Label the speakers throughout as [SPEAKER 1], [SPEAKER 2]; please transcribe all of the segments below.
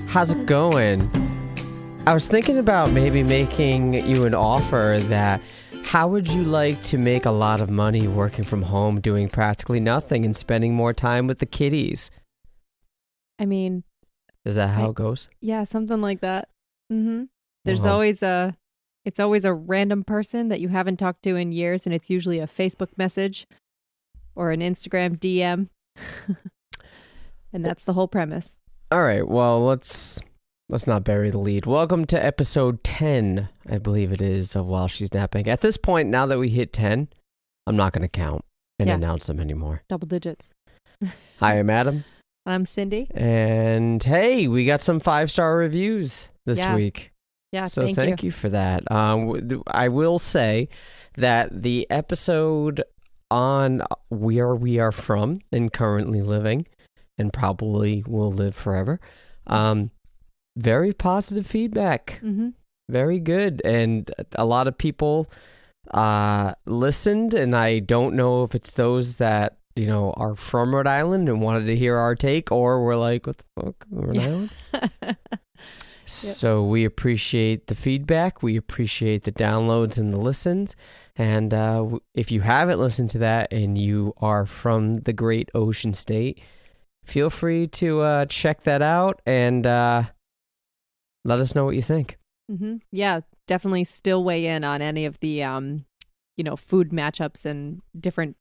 [SPEAKER 1] How's it going? I was thinking about maybe making you an offer that how would you like to make a lot of money working from home, doing practically nothing and spending more time with the kiddies?
[SPEAKER 2] I mean...
[SPEAKER 1] Is that how it goes?
[SPEAKER 2] Yeah, something like that. Mm-hmm. There's
[SPEAKER 1] Uh-huh.
[SPEAKER 2] it's always a random person that you haven't talked to in years, and it's usually a Facebook message or an Instagram DM. And that's the whole premise.
[SPEAKER 1] All right, well, let's not bury the lead. Welcome to episode 10, I believe it is, of While She's Napping. At this point, now that we hit 10, I'm not going to count and announce them anymore.
[SPEAKER 2] Double digits.
[SPEAKER 1] Hi, I'm Adam.
[SPEAKER 2] I'm Cindy.
[SPEAKER 1] And hey, we got some 5-star reviews this week.
[SPEAKER 2] Yeah,
[SPEAKER 1] so thank you for that. I will say that the episode on where we are from and currently living and probably will live forever, very positive feedback.
[SPEAKER 2] Mm-hmm.
[SPEAKER 1] Very good. And a lot of people listened, and I don't know if it's those that are from Rhode Island and wanted to hear our take, or we're like, what the fuck, Rhode Island? So we appreciate the feedback. We appreciate the downloads and the listens. And if you haven't listened to that and you are from the great Ocean State, feel free to check that out and let us know what you think.
[SPEAKER 2] Mm-hmm. Yeah, definitely still weigh in on any of the food matchups and different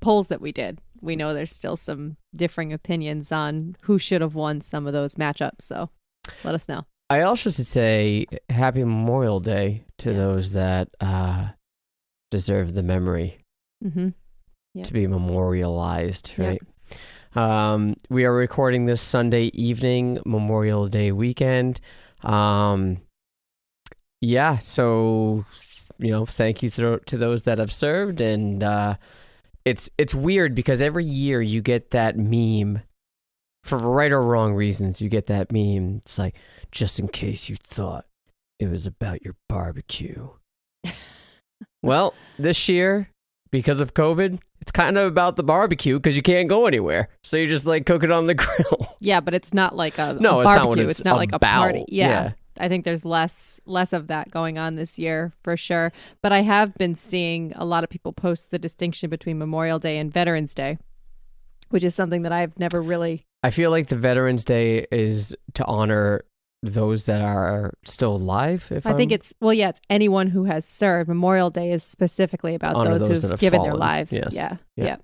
[SPEAKER 2] polls that we did. We know there's still some differing opinions on who should have won some of those matchups, so let us know.
[SPEAKER 1] I also should say Happy Memorial Day to those that deserve the memory to be memorialized, right? Yep. We are recording this Sunday evening, Memorial Day weekend. So thank you to those that have served, and it's weird because every year you get that meme, for right or wrong reasons. You get that meme. It's like, just in case you thought it was about your barbecue. Well, this year, because of COVID, it's kind of about the barbecue because you can't go anywhere, so you just like cook it on the grill.
[SPEAKER 2] Yeah, but it's not like a
[SPEAKER 1] no,
[SPEAKER 2] barbecue.
[SPEAKER 1] It's not what
[SPEAKER 2] it's not like a party.
[SPEAKER 1] Yeah.
[SPEAKER 2] I think there's less of that going on this year for sure. But I have been seeing a lot of people post the distinction between Memorial Day and Veterans Day, which is something that I've never really...
[SPEAKER 1] I feel like the Veterans Day is to honor those that are still alive.
[SPEAKER 2] It's anyone who has served. Memorial Day is specifically about those who've given their lives.
[SPEAKER 1] Yes.
[SPEAKER 2] Yeah.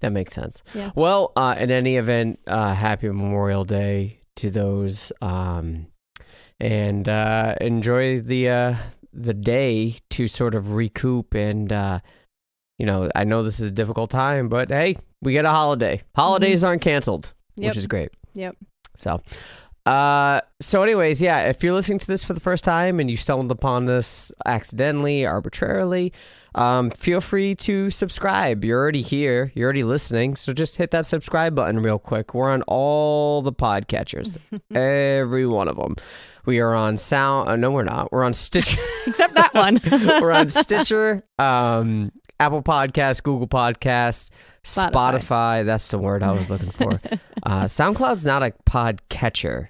[SPEAKER 1] That makes sense.
[SPEAKER 2] Yeah.
[SPEAKER 1] Well, in any event, happy Memorial Day to those, and enjoy the day to sort of recoup. And I know this is a difficult time, but hey, we get a holiday. Holidays aren't canceled, which is great.
[SPEAKER 2] Yep.
[SPEAKER 1] So anyways, if you're listening to this for the first time and you stumbled upon this accidentally, arbitrarily, feel free to subscribe. You're already here. You're already listening. So just hit that subscribe button real quick. We're on all the podcatchers, every one of them. We are on Sound. No, we're not. We're on Stitcher.
[SPEAKER 2] Except that one.
[SPEAKER 1] We're on Stitcher, Apple Podcasts, Google Podcasts, Spotify. That's the word I was looking for. SoundCloud's not a podcatcher.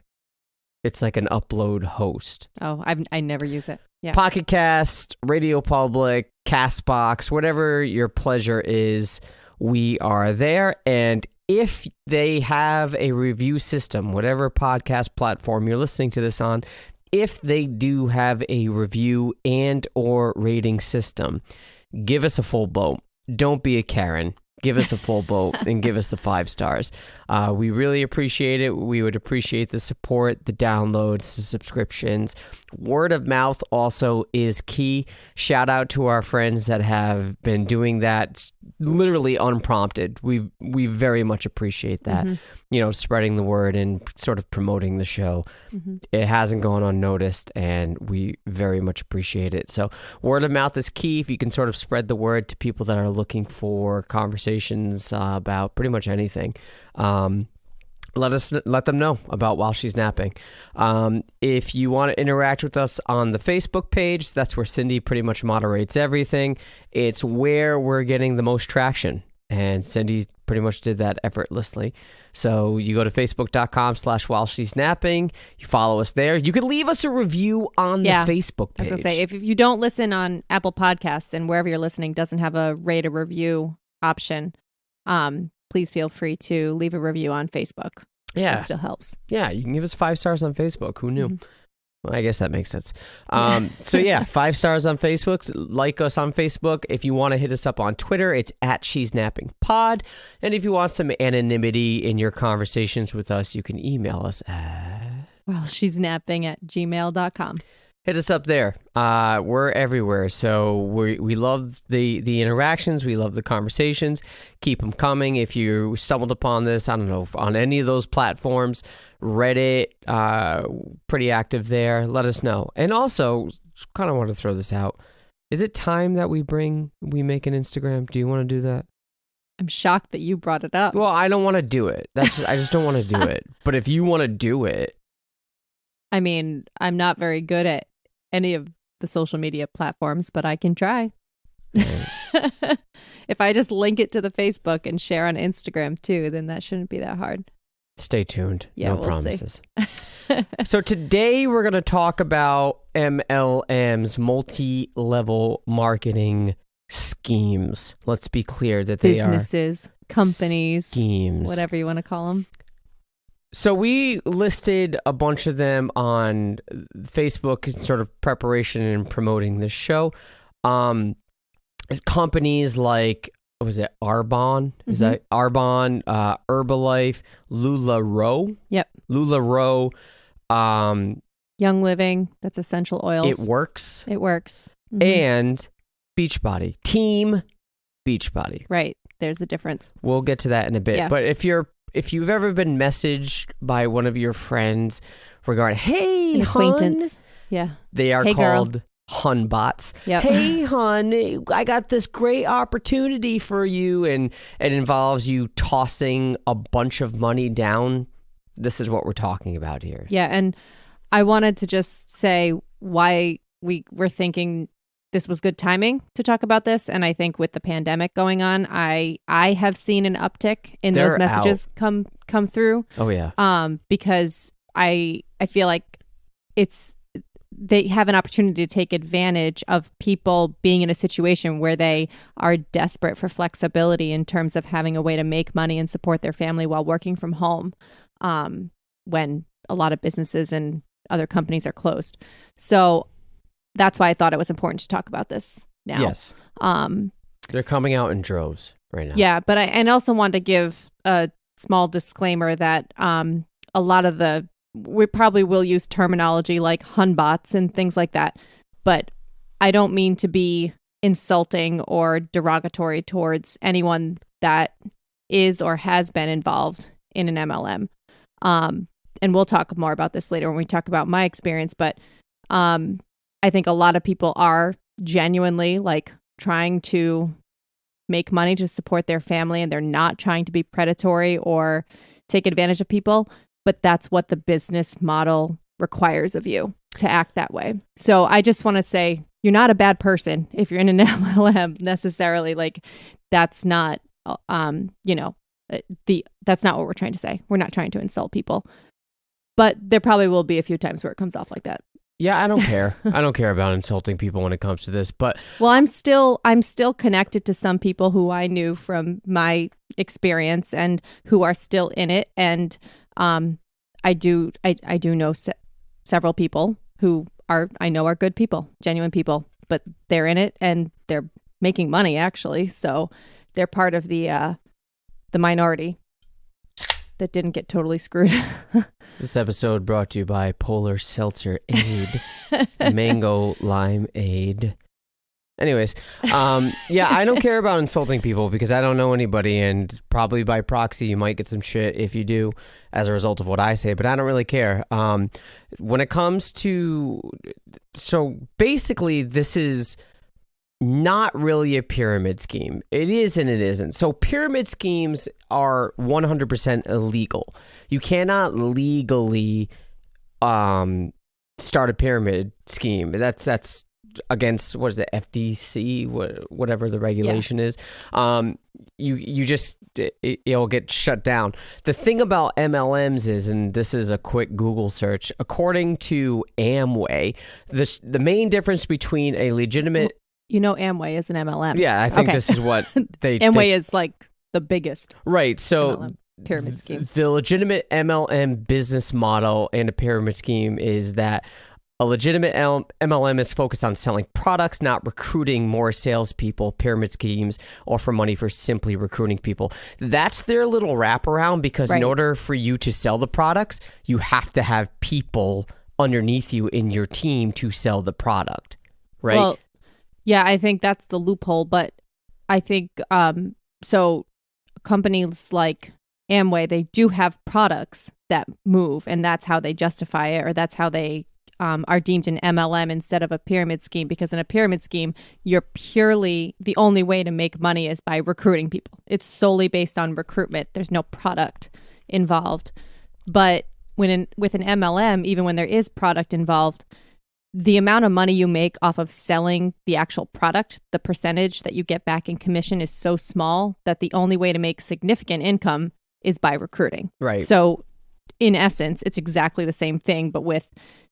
[SPEAKER 1] It's like an upload host.
[SPEAKER 2] Oh, I never use it. Yeah.
[SPEAKER 1] Pocket Cast, Radio Public, Castbox, whatever your pleasure is, we are there. And if they have a review system, whatever podcast platform you're listening to this on, if they do have a review and or rating system, give us a full boat. Don't be a Karen. Give us a full boat and give us the 5 stars. We really appreciate it. We would appreciate the support, the downloads, the subscriptions. Word of mouth also is key. Shout out to our friends that have been doing that literally unprompted. We very much appreciate that. Spreading the word and sort of promoting the show. It hasn't gone unnoticed, and we very much appreciate it. So word of mouth is key. If you can sort of spread the word to people that are looking for conversations about pretty much anything, let them know about While She's Napping. If you want to interact with us on the Facebook page, that's where Cindy pretty much moderates everything. It's where we're getting the most traction. And Cindy pretty much did that effortlessly. So you go to facebook.com/whileshe'snapping. You follow us there. You could leave us a review on the Facebook page.
[SPEAKER 2] I was going to say, if you don't listen on Apple Podcasts and wherever you're listening doesn't have a rate or review option, please feel free to leave a review on Facebook.
[SPEAKER 1] Yeah.
[SPEAKER 2] It still helps.
[SPEAKER 1] Yeah, you can give us 5 stars on Facebook. Who knew?
[SPEAKER 2] Mm-hmm.
[SPEAKER 1] Well, I guess that makes sense. So yeah, 5 stars on Facebook. Like us on Facebook. If you want to hit us up on Twitter, it's @She'sNappingPod. And if you want some anonymity in your conversations with us, you can email us at
[SPEAKER 2] whileshe'snapping@gmail.com.
[SPEAKER 1] Hit us up there. We're everywhere. So we love the interactions. We love the conversations. Keep them coming. If you stumbled upon this, I don't know, on any of those platforms, Reddit, pretty active there. Let us know. And also, kind of want to throw this out. Is it time that we make an Instagram? Do you want to do that?
[SPEAKER 2] I'm shocked that you brought it up.
[SPEAKER 1] Well, I don't want to do it. I just don't want to do it. But if you want to do it.
[SPEAKER 2] I mean, I'm not very good at any of the social media platforms, but I can try.
[SPEAKER 1] Right.
[SPEAKER 2] If I just link it to the Facebook and share on Instagram too, then that shouldn't be that hard.
[SPEAKER 1] Stay tuned.
[SPEAKER 2] Yeah,
[SPEAKER 1] no
[SPEAKER 2] we'll
[SPEAKER 1] promises. So today we're going to talk about MLMs, multi-level marketing schemes. Let's be clear that they
[SPEAKER 2] businesses, companies,
[SPEAKER 1] schemes,
[SPEAKER 2] whatever you want to call them.
[SPEAKER 1] So we listed a bunch of them on Facebook in sort of preparation and promoting this show. Companies like, was it Arbonne? Is that Arbonne, Herbalife, LulaRoe?
[SPEAKER 2] Yep.
[SPEAKER 1] LulaRoe.
[SPEAKER 2] Young Living, that's essential oils.
[SPEAKER 1] ItWorks.
[SPEAKER 2] Mm-hmm.
[SPEAKER 1] And Beachbody. Team Beachbody.
[SPEAKER 2] Right. There's a difference.
[SPEAKER 1] We'll get to that in a bit.
[SPEAKER 2] Yeah.
[SPEAKER 1] But if you've ever been messaged by one of your friends regarding, hey,
[SPEAKER 2] an acquaintance. Yeah.
[SPEAKER 1] They are
[SPEAKER 2] hey,
[SPEAKER 1] called
[SPEAKER 2] girl.
[SPEAKER 1] HunBots.
[SPEAKER 2] Yep.
[SPEAKER 1] Hey, hun, I got this great opportunity for you. And it involves you tossing a bunch of money down. This is what we're talking about here.
[SPEAKER 2] Yeah. And I wanted to just say why we were thinking this was good timing to talk about this. And I think with the pandemic going on, I have seen an uptick in those messages come through.
[SPEAKER 1] Oh, yeah.
[SPEAKER 2] Because I feel like they have an opportunity to take advantage of people being in a situation where they are desperate for flexibility in terms of having a way to make money and support their family while working from home, when a lot of businesses and other companies are closed. So that's why I thought it was important to talk about this now.
[SPEAKER 1] Yes. They're coming out in droves right now.
[SPEAKER 2] Yeah, but I also wanted to give a small disclaimer that a lot of we probably will use terminology like HunBots and things like that, but I don't mean to be insulting or derogatory towards anyone that is or has been involved in an MLM. And we'll talk more about this later when we talk about my experience, but I think a lot of people are genuinely like trying to make money to support their family, and they're not trying to be predatory or take advantage of people, but that's what the business model requires of you, to act that way. So I just want to say, you're not a bad person if you're in an MLM necessarily. Like, that's not, that's not what we're trying to say. We're not trying to insult people, but there probably will be a few times where it comes off like that.
[SPEAKER 1] Yeah, I don't care. I don't care about insulting people when it comes to this, but
[SPEAKER 2] well, I'm still connected to some people who I knew from my experience and who are still in it, and I do know several people who I know are good people, genuine people, but they're in it and they're making money actually, so they're part of the minority that didn't get totally screwed.
[SPEAKER 1] This episode brought to you by Polar Seltzer Aid, Mango Lime Aid. Anyways, yeah, I don't care about insulting people because I don't know anybody, and probably by proxy you might get some shit if you do as a result of what I say, but I don't really care. When it comes to, so basically this is not really a pyramid scheme. It is and it isn't. So pyramid schemes are 100% illegal. You cannot legally start a pyramid scheme. That's against, what is it, FDC, whatever the regulation is, you just, it'll get shut down. The thing about MLMs is, and this is a quick Google search, according to Amway, the main difference between a legitimate...
[SPEAKER 2] Amway is an MLM.
[SPEAKER 1] Yeah, I think this is what they...
[SPEAKER 2] Amway is like the biggest.
[SPEAKER 1] Right, so...
[SPEAKER 2] MLM pyramid scheme.
[SPEAKER 1] The legitimate MLM business model and a pyramid scheme is that a legitimate MLM is focused on selling products, not recruiting more salespeople, pyramid schemes, or for money for simply recruiting people. That's their little wraparound, because in order for you to sell the products, you have to have people underneath you in your team to sell the product, right?
[SPEAKER 2] Well, yeah, I think that's the loophole, but I think, so companies like Amway, they do have products that move, and that's how they justify it, or that's how they are deemed an MLM instead of a pyramid scheme, because in a pyramid scheme, you're purely, the only way to make money is by recruiting people. It's solely based on recruitment. There's no product involved. But with an MLM, even when there is product involved, the amount of money you make off of selling the actual product, the percentage that you get back in commission is so small that the only way to make significant income is by recruiting.
[SPEAKER 1] Right.
[SPEAKER 2] So in essence, it's exactly the same thing, but with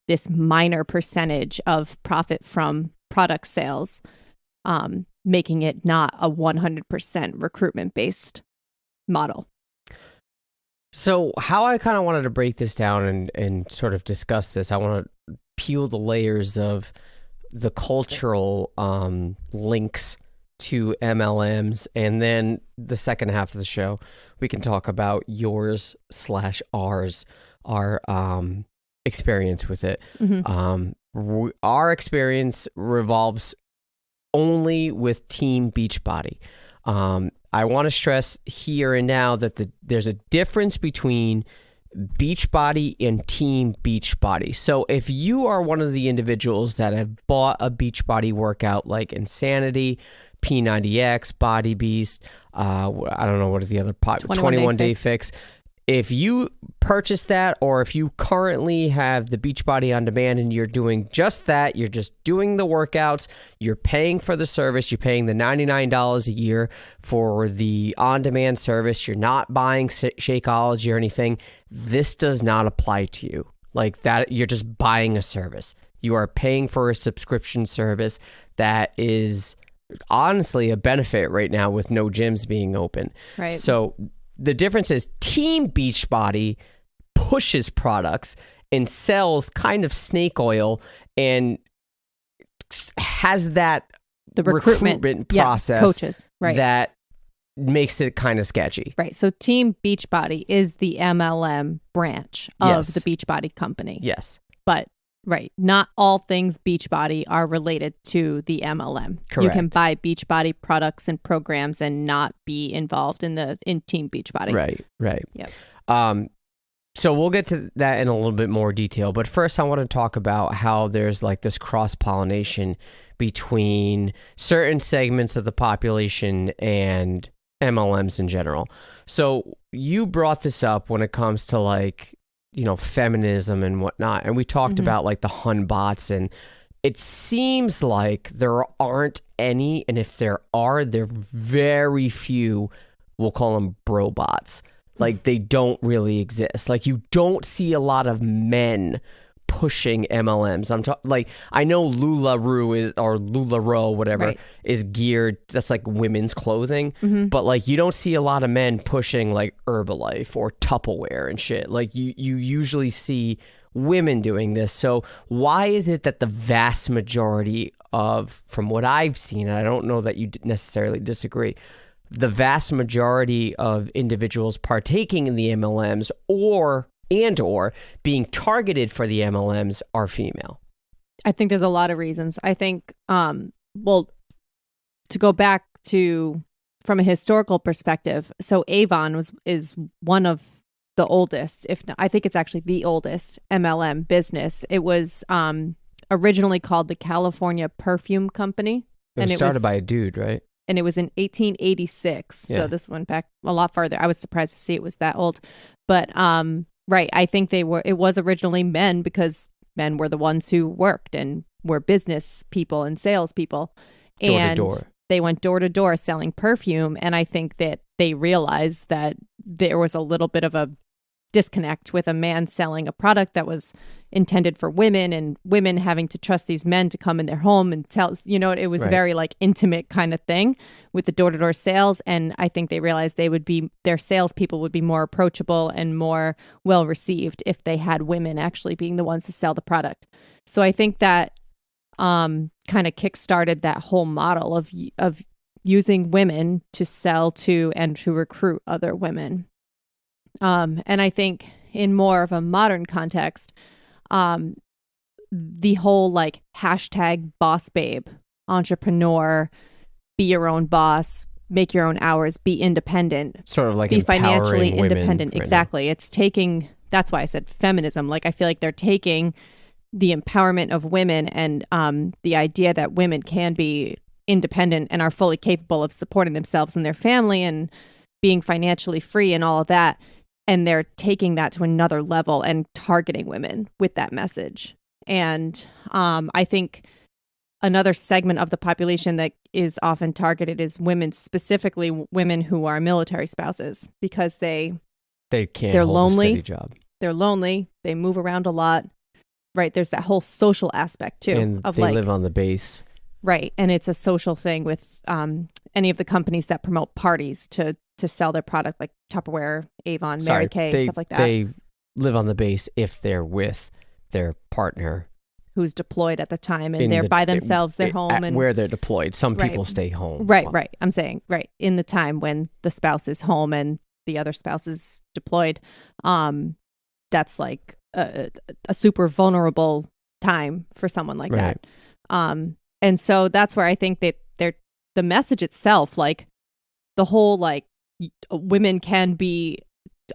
[SPEAKER 2] this minor percentage of profit from product sales, making it not a 100% recruitment-based model.
[SPEAKER 1] So how I kind of wanted to break this down and sort of discuss this, I want to peel the layers of the cultural links to MLMs, and then the second half of the show, we can talk about yours/ours, our experience with it. Mm-hmm. Our experience revolves only with Team Beachbody. I want to stress here and now that there's a difference between Beachbody and Team Beachbody. So if you are one of the individuals that have bought a Beachbody workout like Insanity, P90X, Body Beast, I don't know what are the other 21 Day Fix. If you purchase that, or if you currently have the Beachbody on demand and you're doing just that, you're just doing the workouts, you're paying for the service, you're paying the $99 a year for the on-demand service, you're not buying Shakeology or anything, this does not apply to you. Like that, you're just buying a service. You are paying for a subscription service that is honestly a benefit right now with no gyms being open.
[SPEAKER 2] Right.
[SPEAKER 1] So the difference is Team Beachbody pushes products and sells kind of snake oil and has that
[SPEAKER 2] the recruitment
[SPEAKER 1] process
[SPEAKER 2] coaches, right,
[SPEAKER 1] that makes it kind of sketchy.
[SPEAKER 2] Right. So Team Beachbody is the MLM branch of the Beachbody company.
[SPEAKER 1] Yes.
[SPEAKER 2] But right, not all things Beachbody are related to the MLM.
[SPEAKER 1] Correct.
[SPEAKER 2] You can buy Beachbody products and programs and not be involved in Team Beachbody.
[SPEAKER 1] Right.
[SPEAKER 2] Yep.
[SPEAKER 1] So we'll get to that in a little bit more detail, but first I want to talk about how there's like this cross-pollination between certain segments of the population and MLMs in general. So you brought this up when it comes to like, feminism and whatnot. And we talked about like the HunBots, and it seems like there aren't any. And if there are, they're very few. We'll call them brobots. Like they don't really exist. Like you don't see a lot of men pushing MLMs. I know LulaRoe, whatever, is geared. That's like women's clothing, but like you don't see a lot of men pushing like Herbalife or Tupperware and shit. Like you usually see women doing this. So why is it that the vast majority from what I've seen, and I don't know that you necessarily disagree, the vast majority of individuals partaking in the MLMs or being targeted for the MLMs are female?
[SPEAKER 2] I think there's a lot of reasons. I think, to go back to from a historical perspective, so Avon is one of the oldest, if not, I think it's actually the oldest MLM business. It was originally called the California Perfume Company.
[SPEAKER 1] It was started by a dude, right?
[SPEAKER 2] And it was in 1886. Yeah. So this went back a lot farther. I was surprised to see it was that old. But right, I think it was originally men because men were the ones who worked and were business people and salespeople.
[SPEAKER 1] Door to
[SPEAKER 2] And
[SPEAKER 1] door.
[SPEAKER 2] they went door to door selling perfume. And I think that they realized that there was a little bit of a disconnect with a man selling a product that was intended for women, and women having to trust these men to come in their home and tell, it was
[SPEAKER 1] Right.
[SPEAKER 2] very like intimate kind of thing with the door-to-door sales. And I think they realized their salespeople would be more approachable and more well received if they had women actually being the ones to sell the product. So I think that kind of kickstarted that whole model of using women to sell to and to recruit other women. And I think in more of a modern context, the whole like hashtag boss babe, entrepreneur, be your own boss, make your own hours, be independent,
[SPEAKER 1] Sort of like
[SPEAKER 2] be financially
[SPEAKER 1] empowering women
[SPEAKER 2] independent.
[SPEAKER 1] right now.
[SPEAKER 2] Exactly. It's taking, that's why I said feminism. Like, I feel like they're taking the empowerment of women and the idea that women can be independent and are fully capable of supporting themselves and their family and being financially free and all of that. And they're taking that to another level and targeting women with that message. And I think another segment of the population that is often targeted is women, specifically women who are military spouses, because
[SPEAKER 1] They can't
[SPEAKER 2] they're
[SPEAKER 1] hold
[SPEAKER 2] lonely.
[SPEAKER 1] a steady job.
[SPEAKER 2] They're lonely. They move around a lot. Right. There's that whole social aspect too
[SPEAKER 1] And
[SPEAKER 2] of
[SPEAKER 1] they
[SPEAKER 2] like,
[SPEAKER 1] live on the base.
[SPEAKER 2] right. And it's a social thing with any of the companies that promote parties to sell their product, like Tupperware, Avon, Mary Kay, stuff like that.
[SPEAKER 1] They live on the base if they're with their partner.
[SPEAKER 2] Who's deployed at the time, and they're by themselves, they're home. And
[SPEAKER 1] where they're deployed. Some
[SPEAKER 2] Right.
[SPEAKER 1] people stay home.
[SPEAKER 2] right. I'm saying, right. In the time when the spouse is home and the other spouse is deployed, that's like a super vulnerable time for someone like
[SPEAKER 1] Right.
[SPEAKER 2] that. And so that's where I think that the message itself, like the whole like women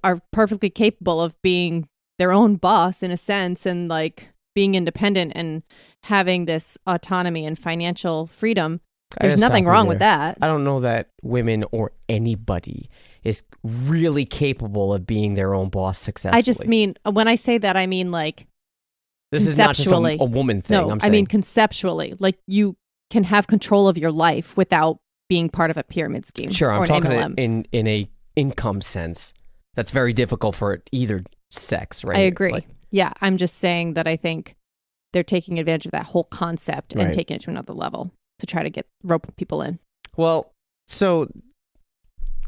[SPEAKER 2] are perfectly capable of being their own boss in a sense, and like being independent and having this autonomy and financial freedom. There's nothing wrong with that.
[SPEAKER 1] I don't know that women or anybody is really capable of being their own boss successfully.
[SPEAKER 2] I just mean, when I say that, I mean like
[SPEAKER 1] this is not just
[SPEAKER 2] conceptually.
[SPEAKER 1] a woman thing.
[SPEAKER 2] No,
[SPEAKER 1] I'm
[SPEAKER 2] I
[SPEAKER 1] saying.
[SPEAKER 2] mean conceptually, like you can have control of your life without being part of a pyramid scheme.
[SPEAKER 1] Sure,
[SPEAKER 2] or
[SPEAKER 1] I'm
[SPEAKER 2] an
[SPEAKER 1] talking
[SPEAKER 2] MLM.
[SPEAKER 1] in a income sense. That's very difficult for either sex, right?
[SPEAKER 2] I agree.
[SPEAKER 1] Like,
[SPEAKER 2] Yeah, I'm just saying that I think they're taking advantage of that whole concept and
[SPEAKER 1] Right.
[SPEAKER 2] taking it to another level to try to rope people in.
[SPEAKER 1] well, so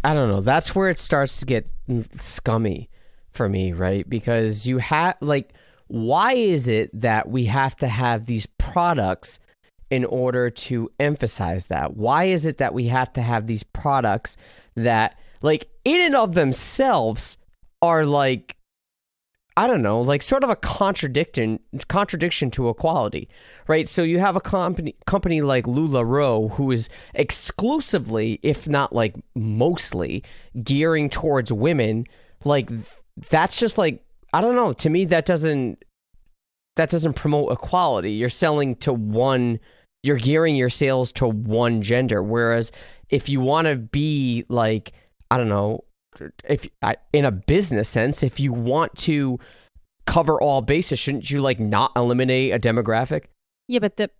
[SPEAKER 1] I don't know. That's where it starts to get scummy for me, right? Because you have like, why is it that we have to have these products in order to emphasize that? Why is it that we have to have these products that, like, in and of themselves are like, I don't know, like sort of a contradiction to equality, right? So you have a company like LulaRoe who is exclusively, if not like mostly, gearing towards women. Like, that's just like, I don't know. To me, that doesn't promote equality. You're selling to one. You're gearing your sales to one gender. Whereas if you want to be like, I don't know, in a business sense, if you want to cover all bases, shouldn't you like not eliminate a demographic?
[SPEAKER 2] Yeah, but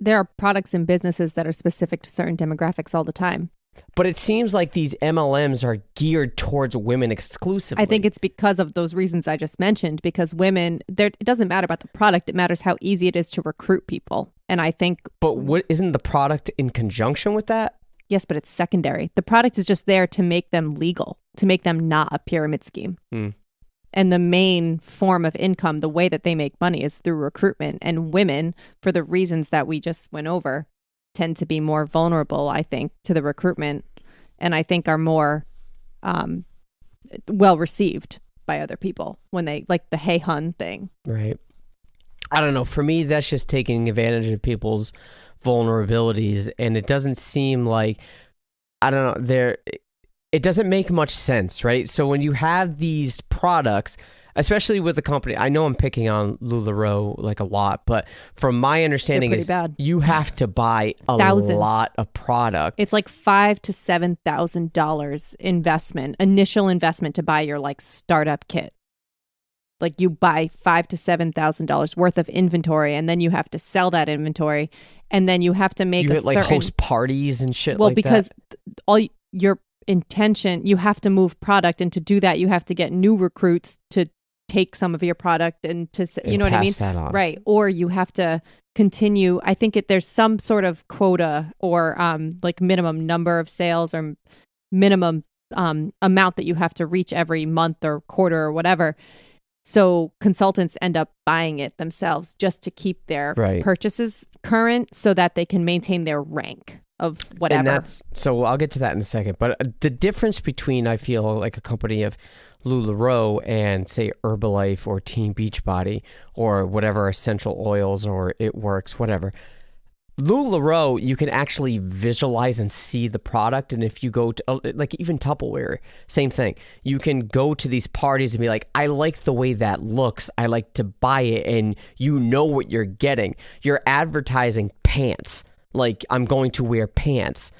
[SPEAKER 2] there are products and businesses that are specific to certain demographics all the time.
[SPEAKER 1] But it seems like these MLMs are geared towards women exclusively.
[SPEAKER 2] I think it's because of those reasons I just mentioned, because women, it doesn't matter about the product. It matters how easy it is to recruit people. And I think...
[SPEAKER 1] But what isn't the product in conjunction with that?
[SPEAKER 2] Yes, but it's secondary. The product is just there to make them legal, to make them not a pyramid scheme. And the main form of income, the way that they make money, is through recruitment. And women, for the reasons that we just went over, tend to be more vulnerable, I think, to the recruitment, and I think are more well received by other people when they, like the hey hun thing.
[SPEAKER 1] Right. I don't know. For me, that's just taking advantage of people's vulnerabilities, and it doesn't seem like, I don't know, it doesn't make much sense, right? So when you have these products, especially with the company, I know I'm picking on LulaRoe like a lot, but from my understanding
[SPEAKER 2] pretty
[SPEAKER 1] is
[SPEAKER 2] bad.
[SPEAKER 1] you have to buy a
[SPEAKER 2] Thousands.
[SPEAKER 1] lot of product.
[SPEAKER 2] It's like $5,000 to $7,000 investment, initial investment to buy your like startup kit. like you buy $5,000 to $7,000 worth of inventory, and then you have to sell that inventory, and then you have to make
[SPEAKER 1] You
[SPEAKER 2] a
[SPEAKER 1] hit, like,
[SPEAKER 2] certain
[SPEAKER 1] host parties and shit
[SPEAKER 2] well
[SPEAKER 1] like
[SPEAKER 2] because
[SPEAKER 1] that.
[SPEAKER 2] all your intention, you have to move product, and to do that you have to get new recruits to take some of your product and to you know what I mean,
[SPEAKER 1] pass that on.
[SPEAKER 2] right? Or you have to continue. I think there's some sort of quota or like minimum number of sales or minimum amount that you have to reach every month or quarter or whatever. So consultants end up buying it themselves just to keep their purchases current so that they can maintain their rank of whatever.
[SPEAKER 1] And so I'll get to that in a second. But the difference between, I feel like, a company of LulaRoe and, say, Herbalife or Team Beachbody or whatever essential oils or ItWorks, whatever. LulaRoe, you can actually visualize and see the product. And if you go to, like, even Tupperware, same thing. You can go to these parties and be like, I like the way that looks. I like to buy it. And you know what you're getting. You're advertising pants. Like, I'm going to wear pants.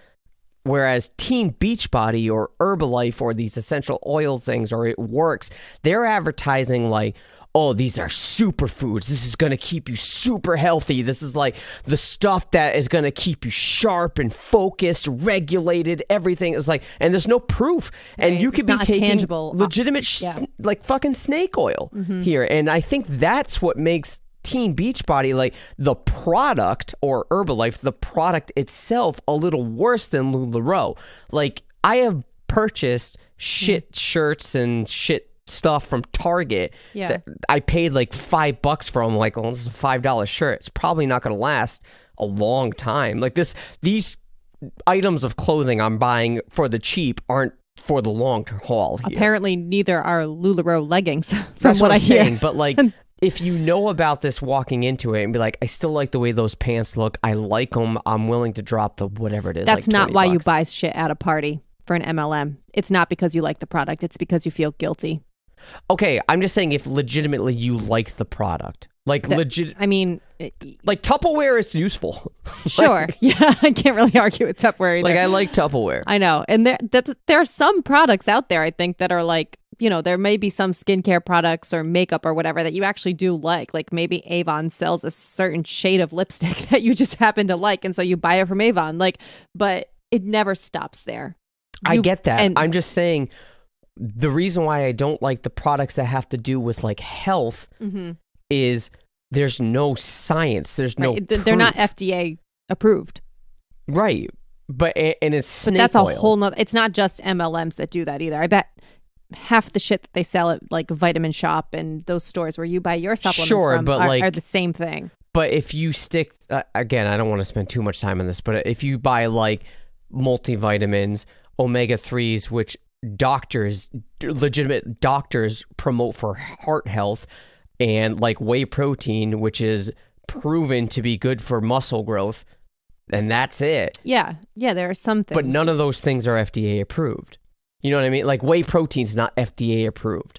[SPEAKER 1] Whereas Team Beachbody or Herbalife or these essential oil things or ItWorks, they're advertising like, oh, these are superfoods. This is going to keep you super healthy. This is like the stuff that is going to keep you sharp and focused, regulated. Everything is like, and there's no proof. And you could be taking tangible, legitimate, like fucking snake oil here. And I think that's what makes Team Beachbody, like the product, or Herbalife, the product itself, a little worse than LulaRoe. Like, I have purchased shit shirts and shit stuff from Target that I paid like $5 for. I'm like, well, this is a $5 shirt. It's probably not going to last a long time. Like, these items of clothing I'm buying for the cheap aren't for the long haul here.
[SPEAKER 2] Apparently, neither are LulaRoe leggings. From
[SPEAKER 1] That's what
[SPEAKER 2] I'm
[SPEAKER 1] saying.
[SPEAKER 2] hear.
[SPEAKER 1] But like, if you know about this walking into it and be like, I still like the way those pants look. I like them. I'm willing to drop the whatever it is.
[SPEAKER 2] That's
[SPEAKER 1] like
[SPEAKER 2] not why
[SPEAKER 1] $20.
[SPEAKER 2] you buy shit at a party for an MLM. It's not because you like the product. It's because you feel guilty.
[SPEAKER 1] Okay, I'm just saying if legitimately you like the product. Like, legit.
[SPEAKER 2] I mean,
[SPEAKER 1] like, Tupperware is useful.
[SPEAKER 2] Sure. Yeah, I can't really argue with Tupperware either.
[SPEAKER 1] Like, I like Tupperware.
[SPEAKER 2] I know. And there are some products out there, I think, that are like, you know, there may be some skincare products or makeup or whatever that you actually do like. Like, maybe Avon sells a certain shade of lipstick that you just happen to like, and so you buy it from Avon. Like, but it never stops there.
[SPEAKER 1] I get that. And I'm just saying, the reason why I don't like the products that have to do with like health is there's no science. There's no proof.
[SPEAKER 2] They're not FDA approved.
[SPEAKER 1] Right. But it's snake
[SPEAKER 2] that's a
[SPEAKER 1] oil.
[SPEAKER 2] whole nother. It's not just MLMs that do that either. I bet half the shit that they sell at like Vitamin Shop and those stores where you buy your supplements from are the same thing.
[SPEAKER 1] But if you stick, again, I don't want to spend too much time on this, but if you buy like multivitamins, omega-3s, which legitimate doctors promote for heart health, and like whey protein, which is proven to be good for muscle growth, and that's it.
[SPEAKER 2] Yeah, there are some things.
[SPEAKER 1] But none of those things are FDA approved. You know what I mean? Like, whey protein's not FDA approved.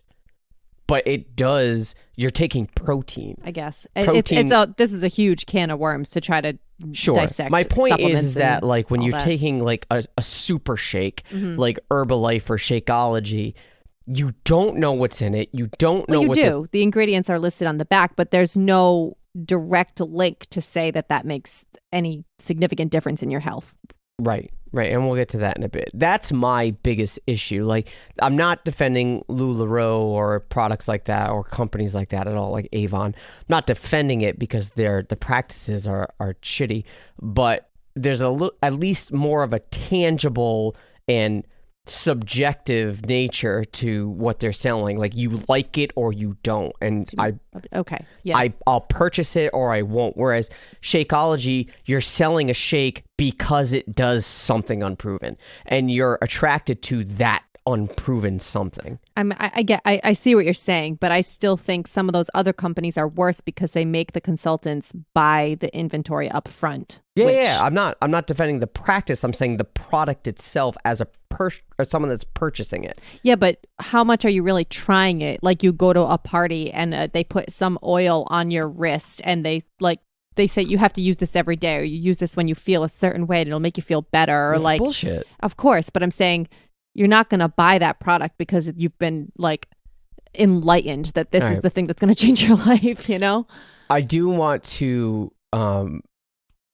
[SPEAKER 1] But it does, you're taking protein.
[SPEAKER 2] I guess.
[SPEAKER 1] Protein,
[SPEAKER 2] this is a huge can of worms to try to dissect.
[SPEAKER 1] My point is that, like, when you're taking like a super shake, like Herbalife or Shakeology, you don't know what's in it. You don't know what
[SPEAKER 2] the ingredients are listed on the back, but there's no direct link to say that makes any significant difference in your health.
[SPEAKER 1] Right. And we'll get to that in a bit. That's my biggest issue. Like, I'm not defending LulaRoe or products like that or companies like that at all, like Avon. I'm not defending it because the practices are shitty, but there's at least more of a tangible and subjective nature to what they're selling. Like, you like it or you don't, and I'll purchase it or I won't. Whereas Shakeology, you're selling a shake because it does something unproven, and you're attracted to that unproven something.
[SPEAKER 2] I see what you're saying, but I still think some of those other companies are worse because they make the consultants buy the inventory up front.
[SPEAKER 1] Yeah. I'm not defending the practice. I'm saying the product itself as or someone that's purchasing it.
[SPEAKER 2] Yeah, but how much are you really trying it? Like, you go to a party and they put some oil on your wrist and they say you have to use this every day, or you use this when you feel a certain way and it'll make you feel better. Or
[SPEAKER 1] That's bullshit.
[SPEAKER 2] Of course, but I'm saying you're not going to buy that product because you've been like enlightened that this is the thing that's going to change your life, you know?
[SPEAKER 1] I do want to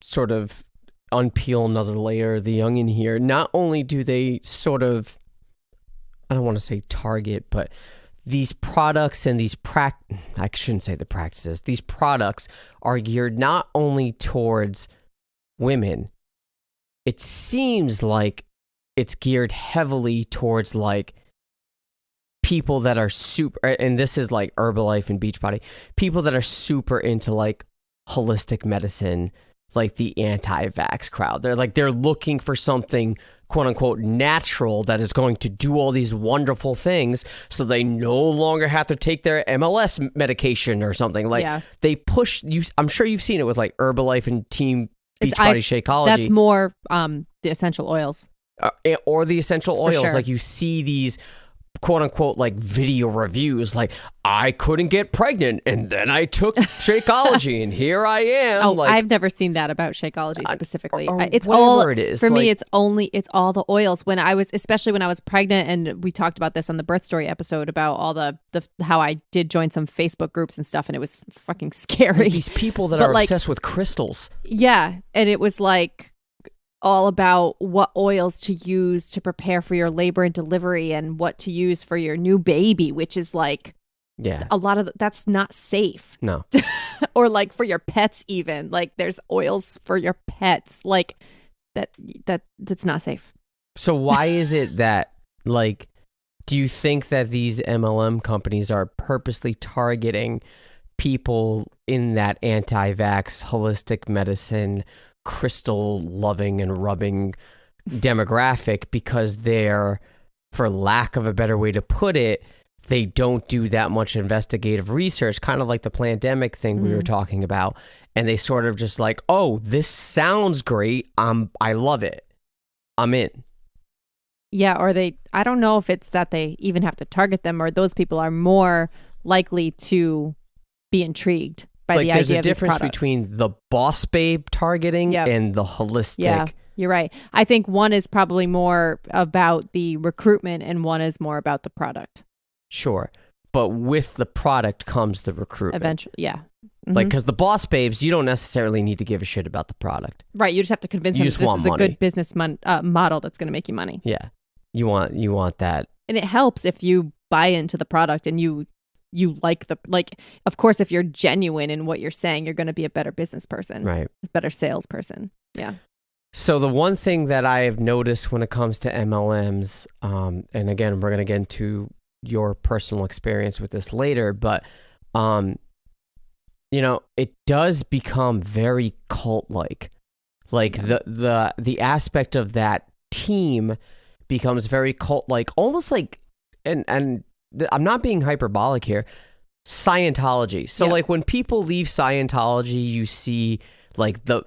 [SPEAKER 1] sort of unpeel another layer of the onion here. Not only do they sort of, I don't want to say target, but these products and these I shouldn't say the practices. These products are geared not only towards women. It seems like it's geared heavily towards like people that are super, and this is like Herbalife and Beachbody, people that are super into like holistic medicine, like the anti-vax crowd. They're looking for something quote unquote natural that is going to do all these wonderful things so they no longer have to take their MLS medication or something. Like they push you. I'm sure you've seen it with like Herbalife and Team Beachbody Shakeology.
[SPEAKER 2] That's more the essential oils.
[SPEAKER 1] Or the essential oils.
[SPEAKER 2] Sure.
[SPEAKER 1] Like you see these quote unquote like video reviews like I couldn't get pregnant and then I took Shakeology and here I am.
[SPEAKER 2] Oh,
[SPEAKER 1] like,
[SPEAKER 2] I've never seen that about Shakeology specifically.
[SPEAKER 1] It's all it is.
[SPEAKER 2] For me, it's all the oils. Especially when I was pregnant, and we talked about this on the birth story episode about all the how I did join some Facebook groups and stuff, and it was fucking scary.
[SPEAKER 1] These people that are obsessed with crystals.
[SPEAKER 2] Yeah, and it was like all about what oils to use to prepare for your labor and delivery and what to use for your new baby, which is like a lot of that's not safe.
[SPEAKER 1] No.
[SPEAKER 2] Or like for your pets even. Like there's oils for your pets. Like that's not safe.
[SPEAKER 1] So why is it that like do you think that these MLM companies are purposely targeting people in that anti-vax holistic medicine crystal loving and rubbing demographic because they're, for lack of a better way to put it, they don't do that much investigative research, kind of like the pandemic thing we were talking about, and they sort of just like, oh, this sounds great, I love it, I'm in.
[SPEAKER 2] Yeah, or I don't know if it's that they even have to target them, or those people are more likely to be intrigued by the idea of these products. There's a difference
[SPEAKER 1] between the boss babe targeting and the holistic.
[SPEAKER 2] Yeah, you're right. I think one is probably more about the recruitment and one is more about the product.
[SPEAKER 1] Sure. But with the product comes the recruitment.
[SPEAKER 2] Eventually, yeah. Mm-hmm.
[SPEAKER 1] Like, because the boss babes, you don't necessarily need to give a shit about the product.
[SPEAKER 2] Right. You just have to convince them this is a good business model that's going to make you money.
[SPEAKER 1] Yeah. You want that.
[SPEAKER 2] And it helps if you buy into the product and you like of course, if you're genuine in what you're saying, you're going to be a better business person.
[SPEAKER 1] Right.
[SPEAKER 2] A better salesperson. Yeah.
[SPEAKER 1] So the one thing that I have noticed when it comes to MLMs, and again, we're going to get into your personal experience with this later, but it does become very cult-like. Like the aspect of that team becomes very cult-like, almost like, and I'm not being hyperbolic here, Scientology. So like when people leave Scientology, you see like the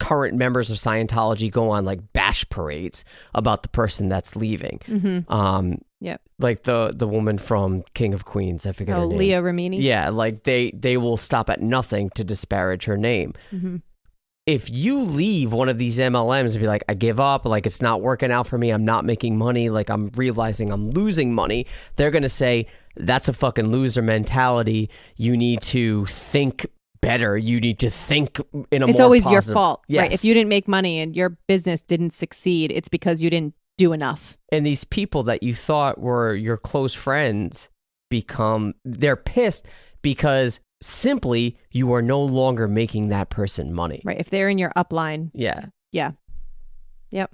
[SPEAKER 1] current members of Scientology go on like bash parades about the person that's leaving. Mm-hmm. Like the woman from King of Queens, I forget her name.
[SPEAKER 2] Leah Remini.
[SPEAKER 1] Yeah, like they will stop at nothing to disparage her name. Mm-hmm. If you leave one of these MLMs and be like, I give up, like it's not working out for me, I'm not making money, like I'm realizing I'm losing money, they're going to say, that's a fucking loser mentality. You need to think better. You need to think in a more
[SPEAKER 2] It's always
[SPEAKER 1] positive.
[SPEAKER 2] your fault.
[SPEAKER 1] Yes.
[SPEAKER 2] Right? If you didn't make money and your business didn't succeed, it's because you didn't do enough.
[SPEAKER 1] And these people that you thought were your close friends they're pissed because simply you are no longer making that person money.
[SPEAKER 2] Right. If they're in your upline.
[SPEAKER 1] Yeah.
[SPEAKER 2] Yeah. Yep.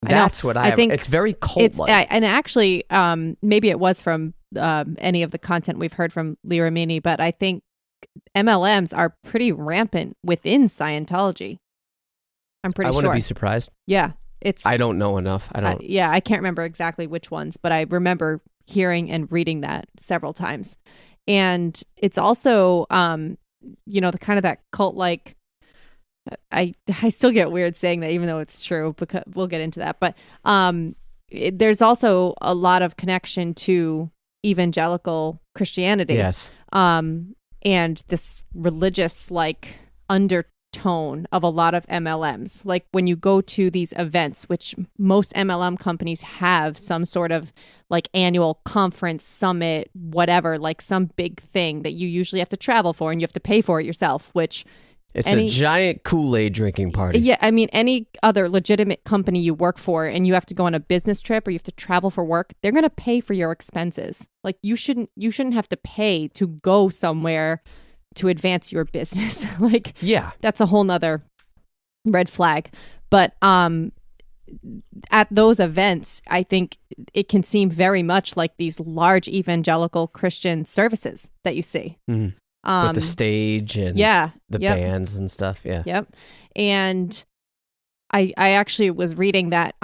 [SPEAKER 1] That's what I think. It's very cult-like.
[SPEAKER 2] And actually, maybe it was from any of the content we've heard from Leah Remini, but I think MLMs are pretty rampant within Scientology. I'm pretty sure. I
[SPEAKER 1] wouldn't be surprised.
[SPEAKER 2] Yeah.
[SPEAKER 1] I don't know enough.
[SPEAKER 2] I can't remember exactly which ones, but I remember hearing and reading that several times. And it's also, the kind of that cult-like, I still get weird saying that, even though it's true, because we'll get into that. But there's also a lot of connection to evangelical Christianity.
[SPEAKER 1] Yes.
[SPEAKER 2] And this religious, like, tone of a lot of MLMs. Like when you go to these events, which most MLM companies have some sort of like annual conference, summit, whatever, like some big thing that you usually have to travel for and you have to pay for it yourself, which
[SPEAKER 1] it's a giant Kool-Aid drinking party.
[SPEAKER 2] Yeah, I mean, any other legitimate company you work for and you have to go on a business trip or you have to travel for work, they're going to pay for your expenses. Like you shouldn't have to pay to go somewhere to advance your business. Like,
[SPEAKER 1] yeah,
[SPEAKER 2] that's a whole nother red flag. But at those events, I think it can seem very much like these large evangelical Christian services that you see.
[SPEAKER 1] Mm-hmm. With the stage and the bands and stuff. Yeah.
[SPEAKER 2] Yep. And I actually was reading that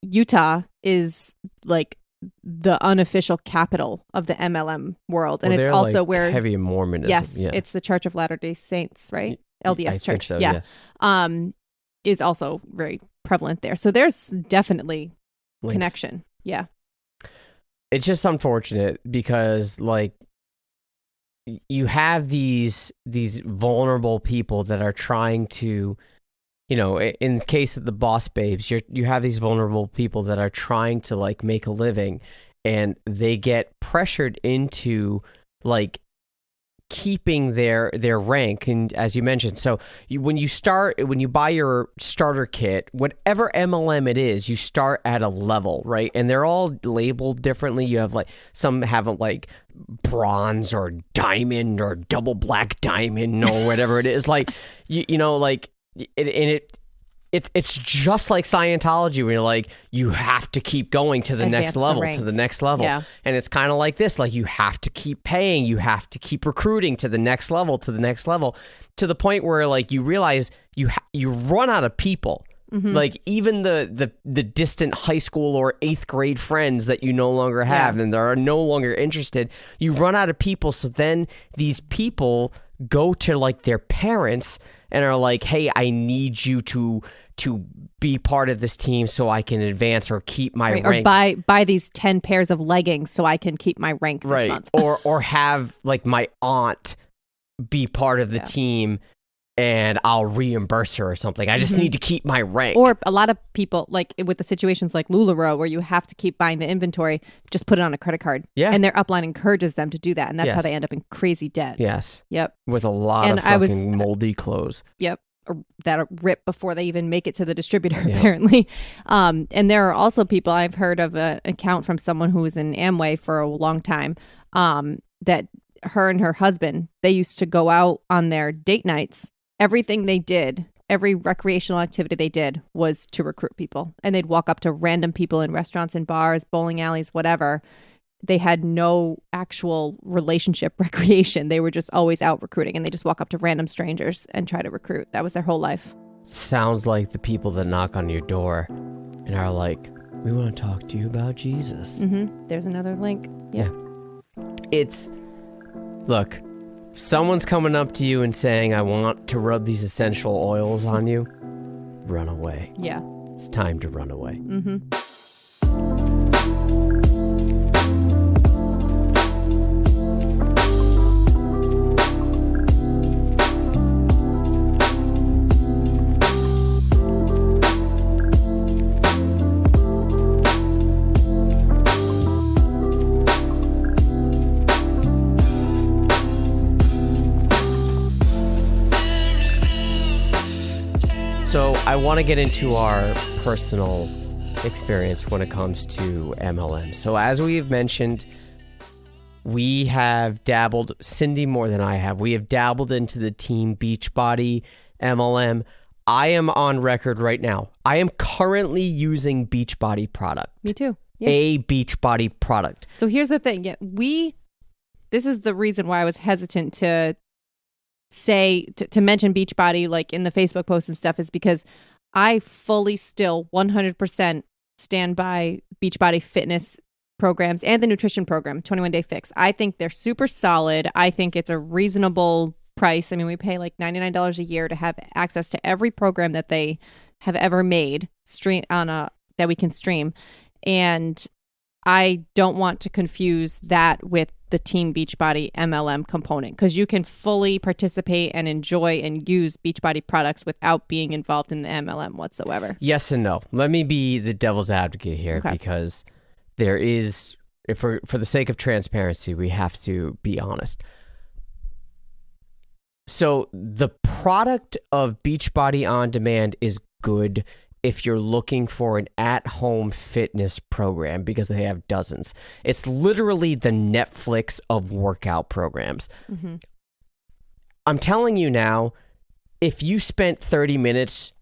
[SPEAKER 2] Utah is like the unofficial capital of the MLM world. And it's also like where
[SPEAKER 1] heavy Mormonism.
[SPEAKER 2] Yes. Yeah. It's the Church of Latter-day Saints, right? LDS
[SPEAKER 1] I
[SPEAKER 2] Church.
[SPEAKER 1] Think so, yeah.
[SPEAKER 2] Is also very prevalent there. So there's definitely
[SPEAKER 1] links.
[SPEAKER 2] Connection. Yeah.
[SPEAKER 1] It's just unfortunate because like you have these vulnerable people that are trying to, you know, in the case of the Boss Babes, you have these vulnerable people that are trying to like make a living, and they get pressured into like keeping their rank. And as you mentioned, so when you buy your starter kit, whatever MLM it is, you start at a level, right? And they're all labeled differently. You have like some have like bronze or diamond or double black diamond or whatever it is. Like you know, like it's just like Scientology where you're like, you have to keep going to the next level, to the next level.
[SPEAKER 2] Yeah.
[SPEAKER 1] And it's kind of like this, like you have to keep paying, you have to keep recruiting to the next level, to the point where like you realize you run out of people. Mm-hmm. Like even the distant high school or 8th grade friends that you no longer have and they are no longer interested, you run out of people. So then these people go to like their parents and are like, hey, I need you to be part of this team so I can advance or keep my rank.
[SPEAKER 2] Or buy these 10 pairs of leggings so I can keep my rank this month.
[SPEAKER 1] or have like my aunt be part of the team and I'll reimburse her or something. I just need to keep my rank.
[SPEAKER 2] Or a lot of people, like with the situations like LulaRoe, where you have to keep buying the inventory, just put it on a credit card. Yeah. And their upline encourages them to do that. And that's how they end up in crazy debt.
[SPEAKER 1] Yes.
[SPEAKER 2] Yep.
[SPEAKER 1] With a lot of fucking moldy clothes.
[SPEAKER 2] Yep. That are ripped before they even make it to the distributor, apparently. And there are also people, I've heard of an account from someone who was in Amway for a long time, that her and her husband, they used to go out on their date nights. Everything they did, every recreational activity they did was to recruit people. And they'd walk up to random people in restaurants and bars, bowling alleys, whatever. They had no actual relationship recreation. They were just always out recruiting, and they just walk up to random strangers and try to recruit. That was their whole life.
[SPEAKER 1] Sounds like the people that knock on your door and are like, we want to talk to you about Jesus.
[SPEAKER 2] Mm-hmm. There's another link. Yeah.
[SPEAKER 1] Look, someone's coming up to you and saying, I want to rub these essential oils on you. Run away.
[SPEAKER 2] Yeah.
[SPEAKER 1] It's time to run away.
[SPEAKER 2] Mm-hmm.
[SPEAKER 1] So I want to get into our personal experience when it comes to MLM. So as we've mentioned, we have dabbled, Cindy more than I have, we have dabbled into the Team Beachbody MLM. I am on record right now. I am currently using Beachbody product.
[SPEAKER 2] Me too. Yeah.
[SPEAKER 1] A Beachbody product.
[SPEAKER 2] So here's the thing. This is the reason why I was hesitant to say to mention Beachbody like in the Facebook posts and stuff, is because I fully still 100% stand by Beachbody fitness programs and the nutrition program, 21 Day Fix. I think they're super solid. I think it's a reasonable price. I mean, we pay like $99 a year to have access to every program that they have ever made that we can stream. And I don't want to confuse that with the Team Beachbody MLM component, because you can fully participate and enjoy and use Beachbody products without being involved in the MLM whatsoever.
[SPEAKER 1] Yes and no. Let me be the devil's advocate here, because there is, for the sake of transparency, we have to be honest. So the product of Beachbody On Demand is good if you're looking for an at-home fitness program, because they have dozens. It's literally the Netflix of workout programs. Mm-hmm. I'm telling you now, if you spent 30 minutes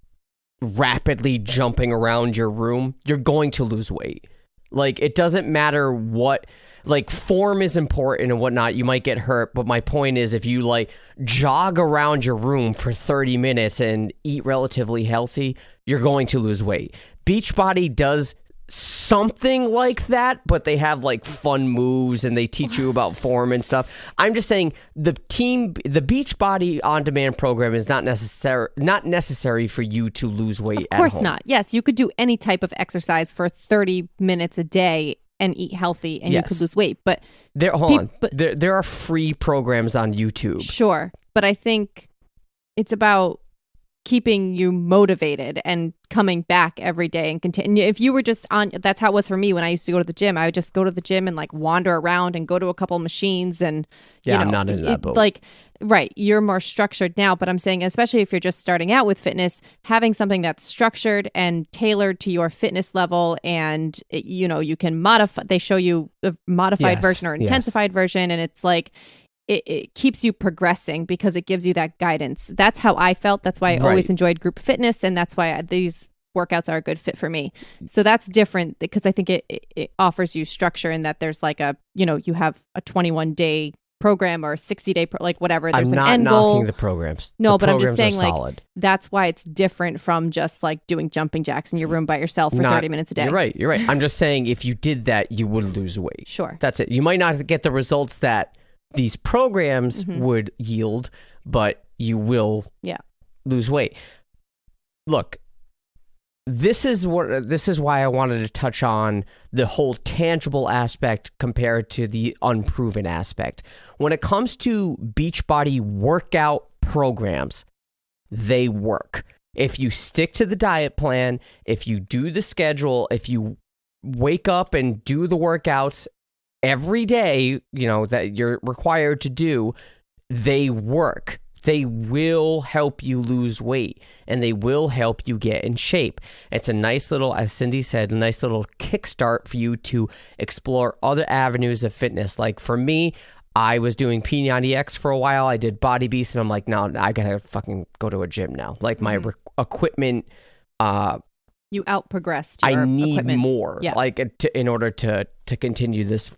[SPEAKER 1] rapidly jumping around your room, you're going to lose weight. Like, it doesn't matter what, like, form is important and whatnot. You might get hurt, but my point is, if you like jog around your room for 30 minutes and eat relatively healthy, you're going to lose weight. Beachbody does something like that, but they have like fun moves and they teach you about form and stuff. I'm just saying the Beachbody On Demand program is not necessary for you to lose weight at home. Of course
[SPEAKER 2] not. Yes, you could do any type of exercise for 30 minutes a day and eat healthy, and you could lose weight. But
[SPEAKER 1] there are free programs on YouTube.
[SPEAKER 2] Sure, but I think it's about keeping you motivated and coming back every day and continue. If you were just on, that's how it was for me when I used to go to the gym. I would just go to the gym and like wander around and go to a couple machines and
[SPEAKER 1] I'm not in that boat.
[SPEAKER 2] Like, right, you're more structured now, but I'm saying, especially if you're just starting out with fitness, having something that's structured and tailored to your fitness level, and you can modify. They show you a modified version or intensified version, and it's like, it keeps you progressing because it gives you that guidance. That's how I felt. That's why I always enjoyed group fitness, and that's why these workouts are a good fit for me. So that's different, because I think it offers you structure in that there's like you have a 21-day program or a 60-day, like whatever. There's an end goal.
[SPEAKER 1] I'm not knocking the programs.
[SPEAKER 2] No, but I'm just saying, like, that's why it's different from just like doing jumping jacks in your room by yourself for 30 minutes a day.
[SPEAKER 1] You're right. I'm just saying, if you did that, you would lose weight.
[SPEAKER 2] Sure.
[SPEAKER 1] That's it. You might not get the results that these programs would yield, but you will lose weight. Look, this is why I wanted to touch on the whole tangible aspect compared to the unproven aspect. When it comes to Beachbody workout programs, they work. If you stick to the diet plan, if you do the schedule, if you wake up and do the workouts every day, that you're required to do, they work. They will help you lose weight, and they will help you get in shape. It's a nice little, as Cindy said, a nice little kickstart for you to explore other avenues of fitness. Like for me, I was doing P90X for a while. I did Body Beast, and I'm like, no, I gotta fucking go to a gym now. Like my equipment,
[SPEAKER 2] you out-progressed.
[SPEAKER 1] I need
[SPEAKER 2] equipment.
[SPEAKER 1] More, in order to continue this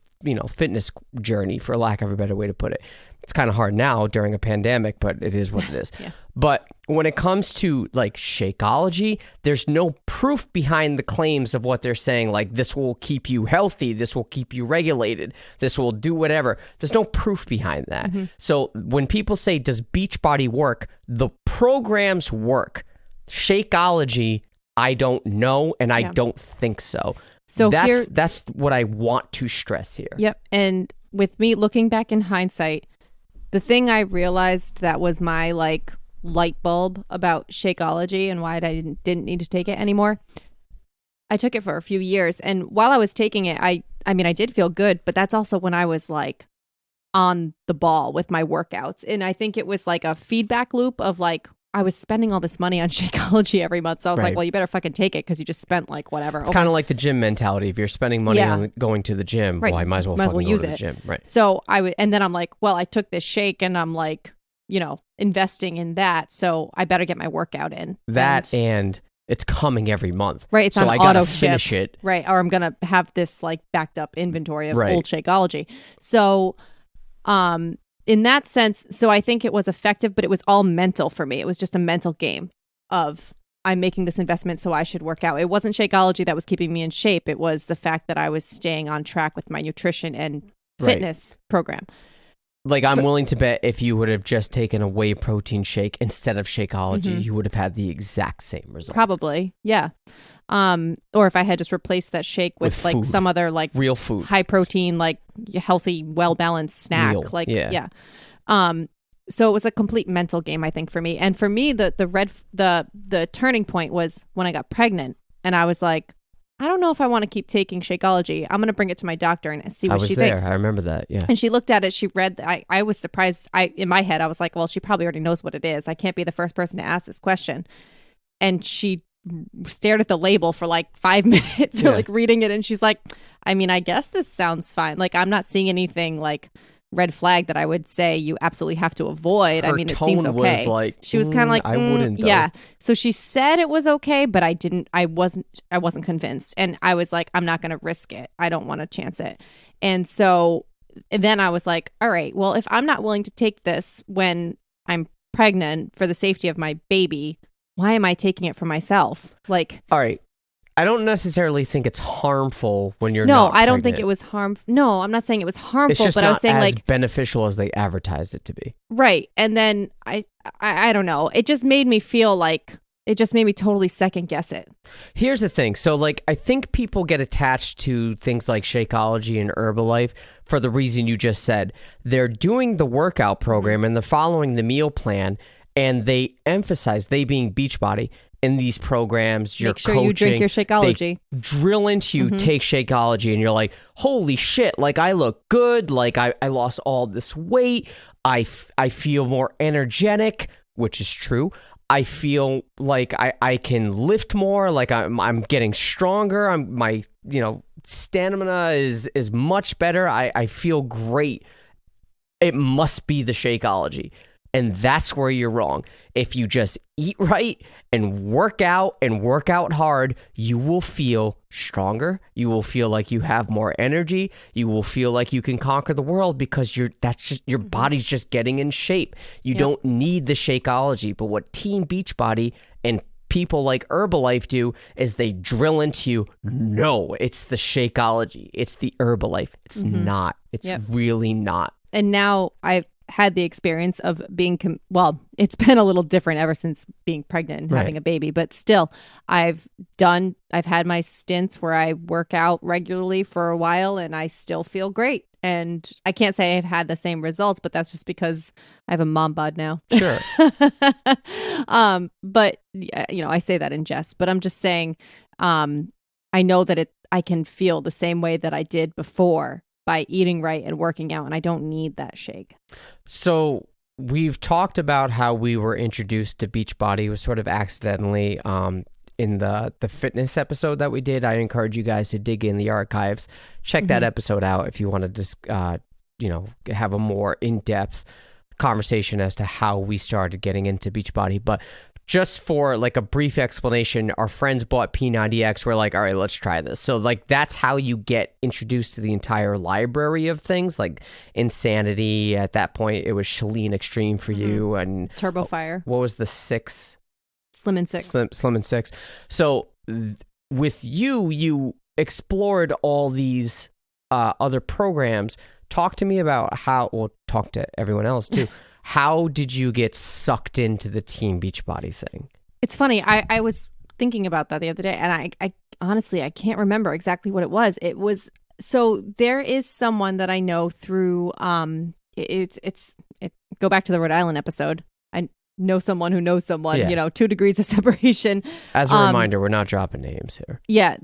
[SPEAKER 1] fitness journey, for lack of a better way to put it. It's kind of hard now during a pandemic, but it is what it is. But when it comes to like Shakeology, there's no proof behind the claims of what they're saying. Like, this will keep you healthy, this will keep you regulated, this will do whatever. There's no proof behind that. So when people say, does Beachbody work? The programs work. Shakeology, I don't know, and I don't think so. So that's what I want to stress here.
[SPEAKER 2] Yep. And with me looking back in hindsight, the thing I realized that was my like light bulb about Shakeology and why I didn't need to take it anymore. I took it for a few years, and while I was taking it, I mean I did feel good, but that's also when I was like on the ball with my workouts. And I think it was like a feedback loop of like, I was spending all this money on Shakeology every month. So I was like, well, you better fucking take it because you just spent like whatever.
[SPEAKER 1] It's kind of like the gym mentality. If you're spending money on going to the gym, well, I might as well fucking go to the gym. Right.
[SPEAKER 2] So and then I'm like, well, I took this shake and I'm like, investing in that. So I better get my workout in.
[SPEAKER 1] And it's coming every month.
[SPEAKER 2] Right. It's
[SPEAKER 1] so
[SPEAKER 2] on
[SPEAKER 1] I gotta
[SPEAKER 2] auto
[SPEAKER 1] finish
[SPEAKER 2] ship.
[SPEAKER 1] it.
[SPEAKER 2] Right. Or I'm going to have this like backed up inventory of old Shakeology. So, in that sense, so I think it was effective, but it was all mental for me. It was just a mental game of, I'm making this investment, so I should work out. It wasn't Shakeology that was keeping me in shape. It was the fact that I was staying on track with my nutrition and fitness program.
[SPEAKER 1] Like, I'm willing to bet if you would have just taken a whey protein shake instead of Shakeology, you would have had the exact same results.
[SPEAKER 2] Probably, yeah. Or if I had just replaced that shake with like
[SPEAKER 1] food.
[SPEAKER 2] some other like
[SPEAKER 1] real food,
[SPEAKER 2] high protein, like healthy, well balanced snack,
[SPEAKER 1] meal.
[SPEAKER 2] like yeah. So it was a complete mental game, I think, for me. And for me, the turning point was when I got pregnant, and I was like, I don't know if I want to keep taking Shakeology. I'm going to bring it to my doctor and see what she thinks.
[SPEAKER 1] I remember that. Yeah.
[SPEAKER 2] And she looked at it. She read. I was surprised. In my head, I was like, well, she probably already knows what it is. I can't be the first person to ask this question. And she stared at the label for like 5 minutes, like reading it, and she's like, I mean, I guess this sounds fine. Like, I'm not seeing anything like red flag that I would say you absolutely have to avoid.
[SPEAKER 1] Her
[SPEAKER 2] I mean, it
[SPEAKER 1] tone
[SPEAKER 2] seems okay.
[SPEAKER 1] Was like,
[SPEAKER 2] she was kind of like,
[SPEAKER 1] I wouldn't. Though.
[SPEAKER 2] Yeah. So she said it was okay, but I wasn't convinced, and I was like, I'm not going to risk it. I don't want to chance it. And so then I was like, all right, well, if I'm not willing to take this when I'm pregnant for the safety of my baby, why am I taking it for myself? Like,
[SPEAKER 1] all right. I don't necessarily think it's harmful when you're
[SPEAKER 2] no,
[SPEAKER 1] not
[SPEAKER 2] I don't
[SPEAKER 1] pregnant.
[SPEAKER 2] think it was harmful. No, I'm not saying it was harmful,
[SPEAKER 1] it's just
[SPEAKER 2] but
[SPEAKER 1] not
[SPEAKER 2] I was saying
[SPEAKER 1] as
[SPEAKER 2] like
[SPEAKER 1] beneficial as they advertised it to be.
[SPEAKER 2] Right. And then I don't know. It just made me feel like it just made me totally second guess it.
[SPEAKER 1] Here's the thing. So like, I think people get attached to things like Shakeology and Herbalife for the reason you just said. They're doing the workout program and they're following the meal plan, and they emphasize, they being Beachbody, in these programs, you're
[SPEAKER 2] Make sure
[SPEAKER 1] coaching,
[SPEAKER 2] you drink your Shakeology.
[SPEAKER 1] they drill into you, take Shakeology, and you're like, holy shit, like I look good, like I lost all this weight, I feel more energetic, which is true. I feel like I can lift more, like I'm getting stronger, my stamina is much better, I feel great. It must be the Shakeology. And that's where you're wrong. If you just eat right and work out hard, you will feel stronger. You will feel like you have more energy. You will feel like you can conquer the world because your body's just getting in shape. You don't need the Shakeology. But what Team Beachbody and people like Herbalife do is they drill into you. No, it's the Shakeology. It's the Herbalife. It's not. It's really not.
[SPEAKER 2] And now I've had the experience of being, it's been a little different ever since being pregnant and having a baby, but still I've had my stints where I work out regularly for a while and I still feel great. And I can't say I've had the same results, but that's just because I have a mom bod now.
[SPEAKER 1] Sure.
[SPEAKER 2] But I say that in jest, but I'm just saying, I know that I can feel the same way that I did before by eating right and working out, and I don't need that shake.
[SPEAKER 1] So we've talked about how we were introduced to Beachbody. It was sort of accidentally in the fitness episode that we did. I encourage you guys to dig in the archives, check that episode out if you want to just have a more in-depth conversation as to how we started getting into Beachbody. But just for like a brief explanation, our friends bought P90X. We're like, all right, let's try this. So like, that's how you get introduced to the entire library of things like Insanity. At that point, it was Chalene Extreme for you, and
[SPEAKER 2] Turbo Fire.
[SPEAKER 1] What was the 6?
[SPEAKER 2] Slim and 6.
[SPEAKER 1] Slim and 6. So with you explored all these other programs. Talk to me about talk to everyone else too. How did you get sucked into the Team Beachbody thing?
[SPEAKER 2] It's funny. I was thinking about that the other day, and I honestly, I can't remember exactly what it was. It was, so there is someone that I know through, go back to the Rhode Island episode. I know someone who knows someone, 2 degrees of separation.
[SPEAKER 1] As a reminder, we're not dropping names here.
[SPEAKER 2] Yeah.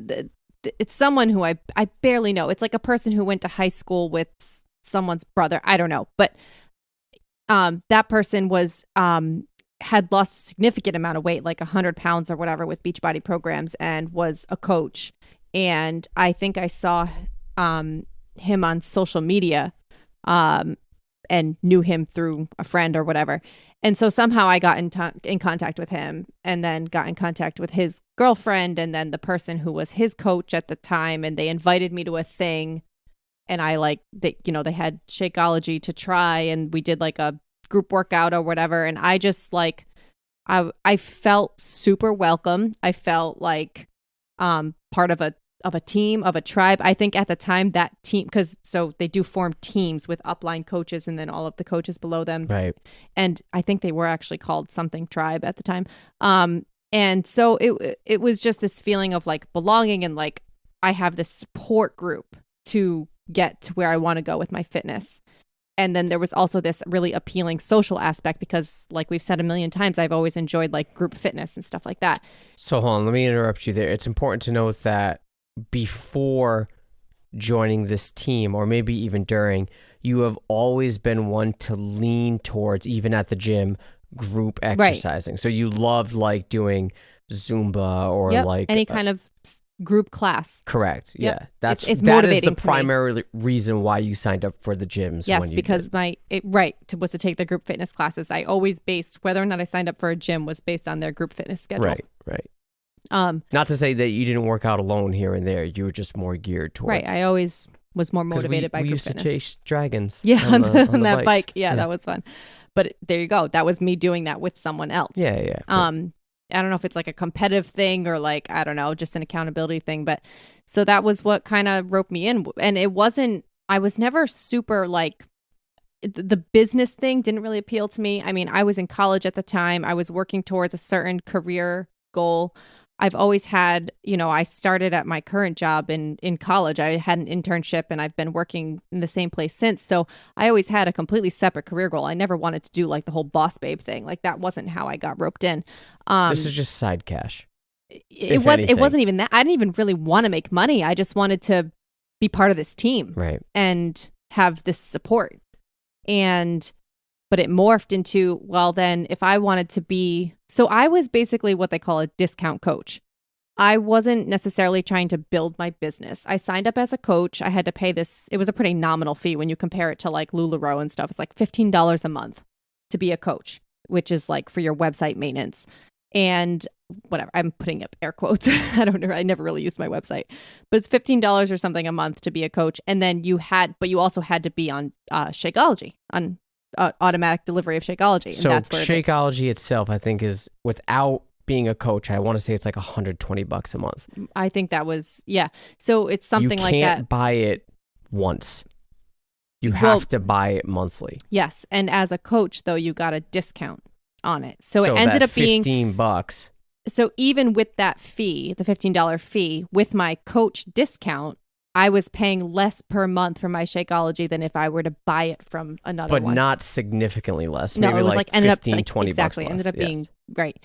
[SPEAKER 2] It's someone who I barely know. It's like a person who went to high school with someone's brother. I don't know. But that person was had lost a significant amount of weight, like 100 pounds or whatever, with Beachbody programs, and was a coach. And I think I saw him on social media and knew him through a friend or whatever. And so somehow I got in contact with him, and then got in contact with his girlfriend, and then the person who was his coach at the time, and they invited me to a thing. And I they had Shakeology to try, and we did like a group workout or whatever. And I just I felt super welcome. I felt like part of a a team, of a tribe. I think at the time that team, because so they do form teams with upline coaches and then all of the coaches below them.
[SPEAKER 1] Right.
[SPEAKER 2] And I think they were actually called something tribe at the time. And so it was just this feeling of like belonging and like I have this support group to get to where I want to go with my fitness. And then there was also this really appealing social aspect because like we've said a million times, I've always enjoyed like group fitness and stuff like that.
[SPEAKER 1] So hold on, let me interrupt you there. It's important to note that before joining this team, or maybe even during, you have always been one to lean towards, even at the gym, group exercising. Right. So you loved like doing Zumba or like
[SPEAKER 2] any kind of group class.
[SPEAKER 1] Correct.
[SPEAKER 2] Yep.
[SPEAKER 1] Yeah. That's
[SPEAKER 2] it's
[SPEAKER 1] that
[SPEAKER 2] motivating
[SPEAKER 1] is the primary reason why you signed up for the gyms.
[SPEAKER 2] Yes,
[SPEAKER 1] when you
[SPEAKER 2] because
[SPEAKER 1] did.
[SPEAKER 2] Was to take the group fitness classes. I always based whether or not I signed up for a gym was based on their group fitness schedule.
[SPEAKER 1] Right. Not to say that you didn't work out alone here and there. You were just more geared towards.
[SPEAKER 2] Right. I always was more motivated by
[SPEAKER 1] we
[SPEAKER 2] group
[SPEAKER 1] used
[SPEAKER 2] fitness.
[SPEAKER 1] To chase dragons.
[SPEAKER 2] Yeah, on that
[SPEAKER 1] bikes.
[SPEAKER 2] bike. Yeah, that was fun. But there you go. That was me doing that with someone else.
[SPEAKER 1] Yeah.
[SPEAKER 2] I don't know if it's like a competitive thing or like, I don't know, just an accountability thing. But so that was what kind of roped me in. And I was never super like, the business thing didn't really appeal to me. I mean, I was in college at the time. I was working towards a certain career goal. I've always had, I started at my current job in college. I had an internship and I've been working in the same place since. So I always had a completely separate career goal. I never wanted to do like the whole boss babe thing. Like that wasn't how I got roped in.
[SPEAKER 1] This is just side cash.
[SPEAKER 2] It wasn't even that. I didn't even really want to make money. I just wanted to be part of this team.
[SPEAKER 1] Right.
[SPEAKER 2] And have this support. But it morphed into, well, then if I wanted to be, so I was basically what they call a discount coach. I wasn't necessarily trying to build my business. I signed up as a coach. I had to pay this. It was a pretty nominal fee when you compare it to like LulaRoe and stuff. It's like $15 a month to be a coach, which is like for your website maintenance and whatever. I'm putting up air quotes. I don't know. I never really used my website, but it's $15 or something a month to be a coach. And then you also had to be on Shakeology, on automatic delivery of Shakeology. And
[SPEAKER 1] so
[SPEAKER 2] that's where
[SPEAKER 1] Shakeology itself, I think, is without being a coach, I want to say it's like $120 a month.
[SPEAKER 2] I think that was, yeah. So it's something like that. You
[SPEAKER 1] can't buy it once. You have to buy it monthly.
[SPEAKER 2] Yes. And as a coach, though, you got a discount on it. So it ended up being
[SPEAKER 1] $15.
[SPEAKER 2] So even with that fee, the $15 fee, with my coach discount, I was paying less per month for my Shakeology than if I were to buy it from another one.
[SPEAKER 1] But not significantly less.
[SPEAKER 2] No,
[SPEAKER 1] maybe
[SPEAKER 2] it was like ended
[SPEAKER 1] 15,
[SPEAKER 2] up like,
[SPEAKER 1] 20
[SPEAKER 2] exactly
[SPEAKER 1] bucks
[SPEAKER 2] ended
[SPEAKER 1] less.
[SPEAKER 2] up being right.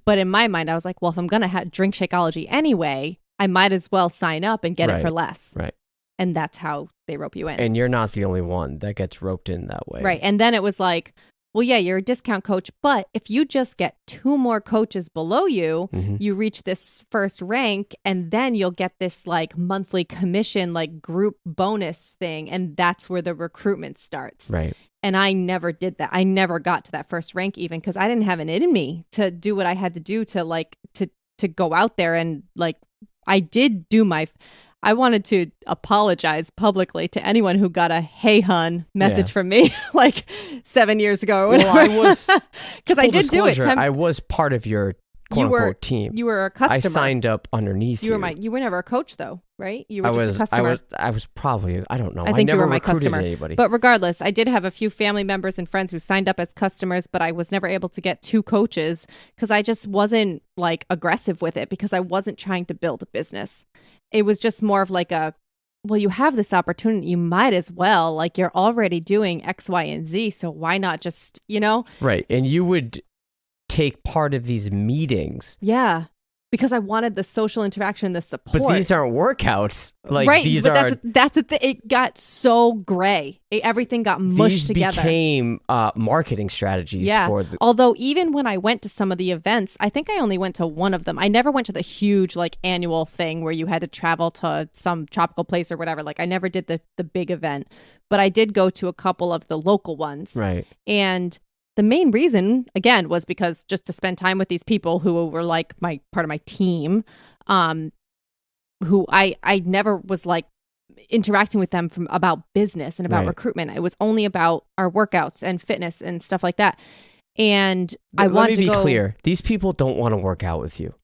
[SPEAKER 2] But in my mind, I was like, well, if I'm gonna drink Shakeology anyway, I might as well sign up and get it for less.
[SPEAKER 1] Right.
[SPEAKER 2] And that's how they rope you in.
[SPEAKER 1] And you're not the only one that gets roped in that way.
[SPEAKER 2] Right. And then it was like, well, yeah, you're a discount coach, but if you just get 2 more coaches below you, you reach this first rank, and then you'll get this like monthly commission, like group bonus thing. And that's where the recruitment starts.
[SPEAKER 1] Right.
[SPEAKER 2] And I never did that. I never got to that first rank even because I didn't have it in me to do what I had to do to like, to go out there and like, I did do I wanted to apologize publicly to anyone who got a "Hey, hun" message from me like 7 years ago or whatever.
[SPEAKER 1] Well, I was
[SPEAKER 2] because I did do it.
[SPEAKER 1] I was part of your quote-unquote team.
[SPEAKER 2] You were a customer.
[SPEAKER 1] I signed up underneath you.
[SPEAKER 2] You were never a coach though, right? You were just a customer.
[SPEAKER 1] I was probably, I don't know.
[SPEAKER 2] I think
[SPEAKER 1] never
[SPEAKER 2] you were my
[SPEAKER 1] recruited
[SPEAKER 2] customer.
[SPEAKER 1] Anybody.
[SPEAKER 2] But regardless, I did have a few family members and friends who signed up as customers, but I was never able to get 2 coaches because I just wasn't like aggressive with it because I wasn't trying to build a business. It was just more of like well, you have this opportunity, you might as well, like you're already doing X, Y, and Z. So why not just,
[SPEAKER 1] Right. And you would take part of these meetings.
[SPEAKER 2] Yeah. Because I wanted the social interaction, the support.
[SPEAKER 1] But these aren't workouts. Like
[SPEAKER 2] right,
[SPEAKER 1] these
[SPEAKER 2] but
[SPEAKER 1] are.
[SPEAKER 2] That's the thing. It got so gray. Everything got mushed together.
[SPEAKER 1] These became marketing strategies.
[SPEAKER 2] Yeah. Although even when I went to some of the events, I think I only went to one of them. I never went to the huge like annual thing where you had to travel to some tropical place or whatever. Like I never did the big event, but I did go to a couple of the local ones.
[SPEAKER 1] Right.
[SPEAKER 2] And the main reason, again, was because just to spend time with these people who were like part of my team, who I never was like interacting with them about business and about recruitment. It was only about our workouts and fitness and stuff like that. And I wanted to go.
[SPEAKER 1] Let me be clear. These people don't want to work out with you.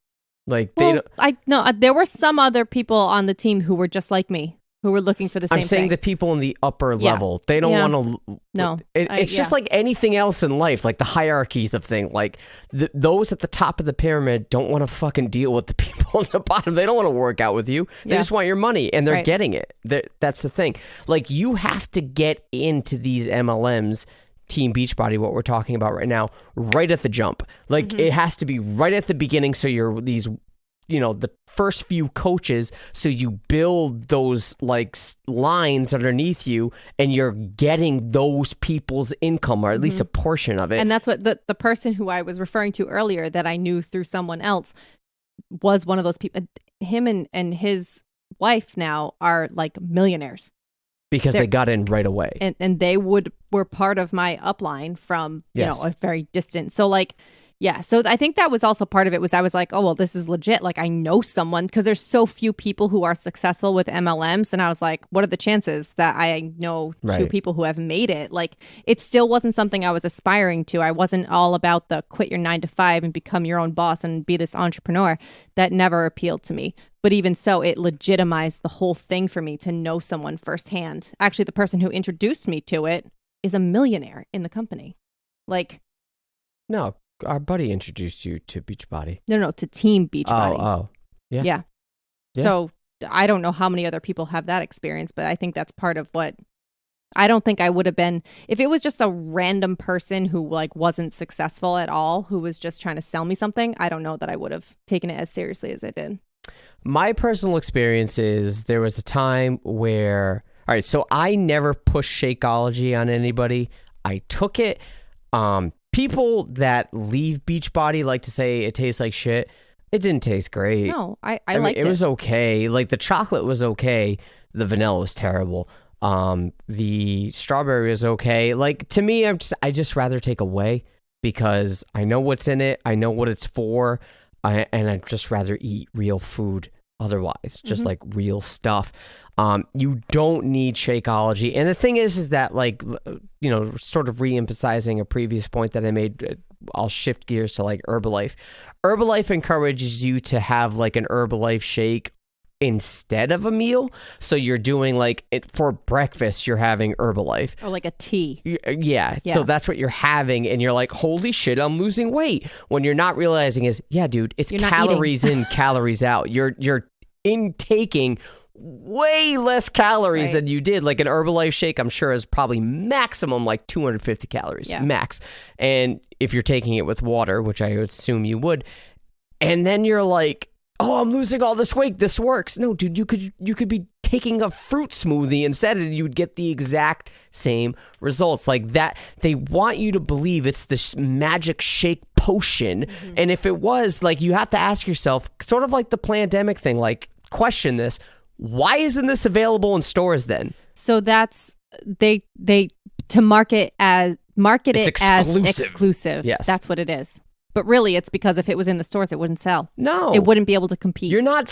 [SPEAKER 1] Like they don't,
[SPEAKER 2] there were some other people on the team who were just like me, who were looking for the same
[SPEAKER 1] I'm saying
[SPEAKER 2] thing.
[SPEAKER 1] the people in the upper level, they don't want to.
[SPEAKER 2] No,
[SPEAKER 1] it's just like anything else in life, like the hierarchies of things. Like those at the top of the pyramid don't want to fucking deal with the people at the bottom. They don't want to work out with you. They just want your money, and they're getting it. That's the thing. Like you have to get into these MLMs. Team Beachbody, what we're talking about right now, right at the jump. Like it has to be right at the beginning. So you're these, the first few coaches. So you build those like lines underneath you and you're getting those people's income or at least a portion of it.
[SPEAKER 2] And that's what the person who I was referring to earlier that I knew through someone else was one of those people. Him and his wife now are like millionaires.
[SPEAKER 1] Because they got in right away.
[SPEAKER 2] And they were part of my upline from, a very distant. So like, so I think that was also part of it was I was like, oh, well, this is legit. Like I know someone because there's so few people who are successful with MLMs. And I was like, what are the chances that I know two people who have made it? Like it still wasn't something I was aspiring to. I wasn't all about the quit your 9-to-5 and become your own boss and be this entrepreneur. That never appealed to me. But even so, it legitimized the whole thing for me to know someone firsthand. Actually, the person who introduced me to it is a millionaire in the company. Like,
[SPEAKER 1] no, our buddy introduced you to Beachbody.
[SPEAKER 2] No, to Team Beachbody.
[SPEAKER 1] Oh,
[SPEAKER 2] yeah. So I don't know how many other people have that experience, but I think that's part of what I don't think I would have been if it was just a random person who like wasn't successful at all, who was just trying to sell me something. I don't know that I would have taken it as seriously as I did.
[SPEAKER 1] My personal experience is there was a time where, all right, so I never pushed Shakeology on anybody. I took it. People that leave Beachbody like to say it tastes like shit. It didn't taste great.
[SPEAKER 2] No, I liked it.
[SPEAKER 1] It was okay. Like the chocolate was okay. The vanilla was terrible. The strawberry was okay. Like to me, I just rather take away because I know what's in it. I know what it's for. And I'd just rather eat real food otherwise, just like real stuff. You don't need Shakeology. And the thing is that like, sort of re-emphasizing a previous point that I made, I'll shift gears to like Herbalife. Herbalife encourages you to have like an Herbalife shake instead of a meal. So you're doing like it for breakfast, you're having Herbalife.
[SPEAKER 2] Or like a tea.
[SPEAKER 1] Yeah. So that's what you're having. And you're like, holy shit, I'm losing weight. When you're not realizing is, yeah, dude, it's calories in, calories out. You're intaking way less calories than you did. Like an Herbalife shake, I'm sure is probably maximum like 250 calories, max. And if you're taking it with water, which I would assume you would, and then you're like, oh, I'm losing all this weight. This works. No, dude, you could be taking a fruit smoothie instead and you'd get the exact same results. Like that, they want you to believe it's this magic shake potion. And if it was, like, you have to ask yourself, sort of like the pandemic thing, like, question this. Why isn't this available in stores then?
[SPEAKER 2] So that's they to market it as exclusive.
[SPEAKER 1] Yes.
[SPEAKER 2] That's what it is. But really, it's because if it was in the stores, it wouldn't sell.
[SPEAKER 1] No.
[SPEAKER 2] It wouldn't be able to compete.
[SPEAKER 1] You're not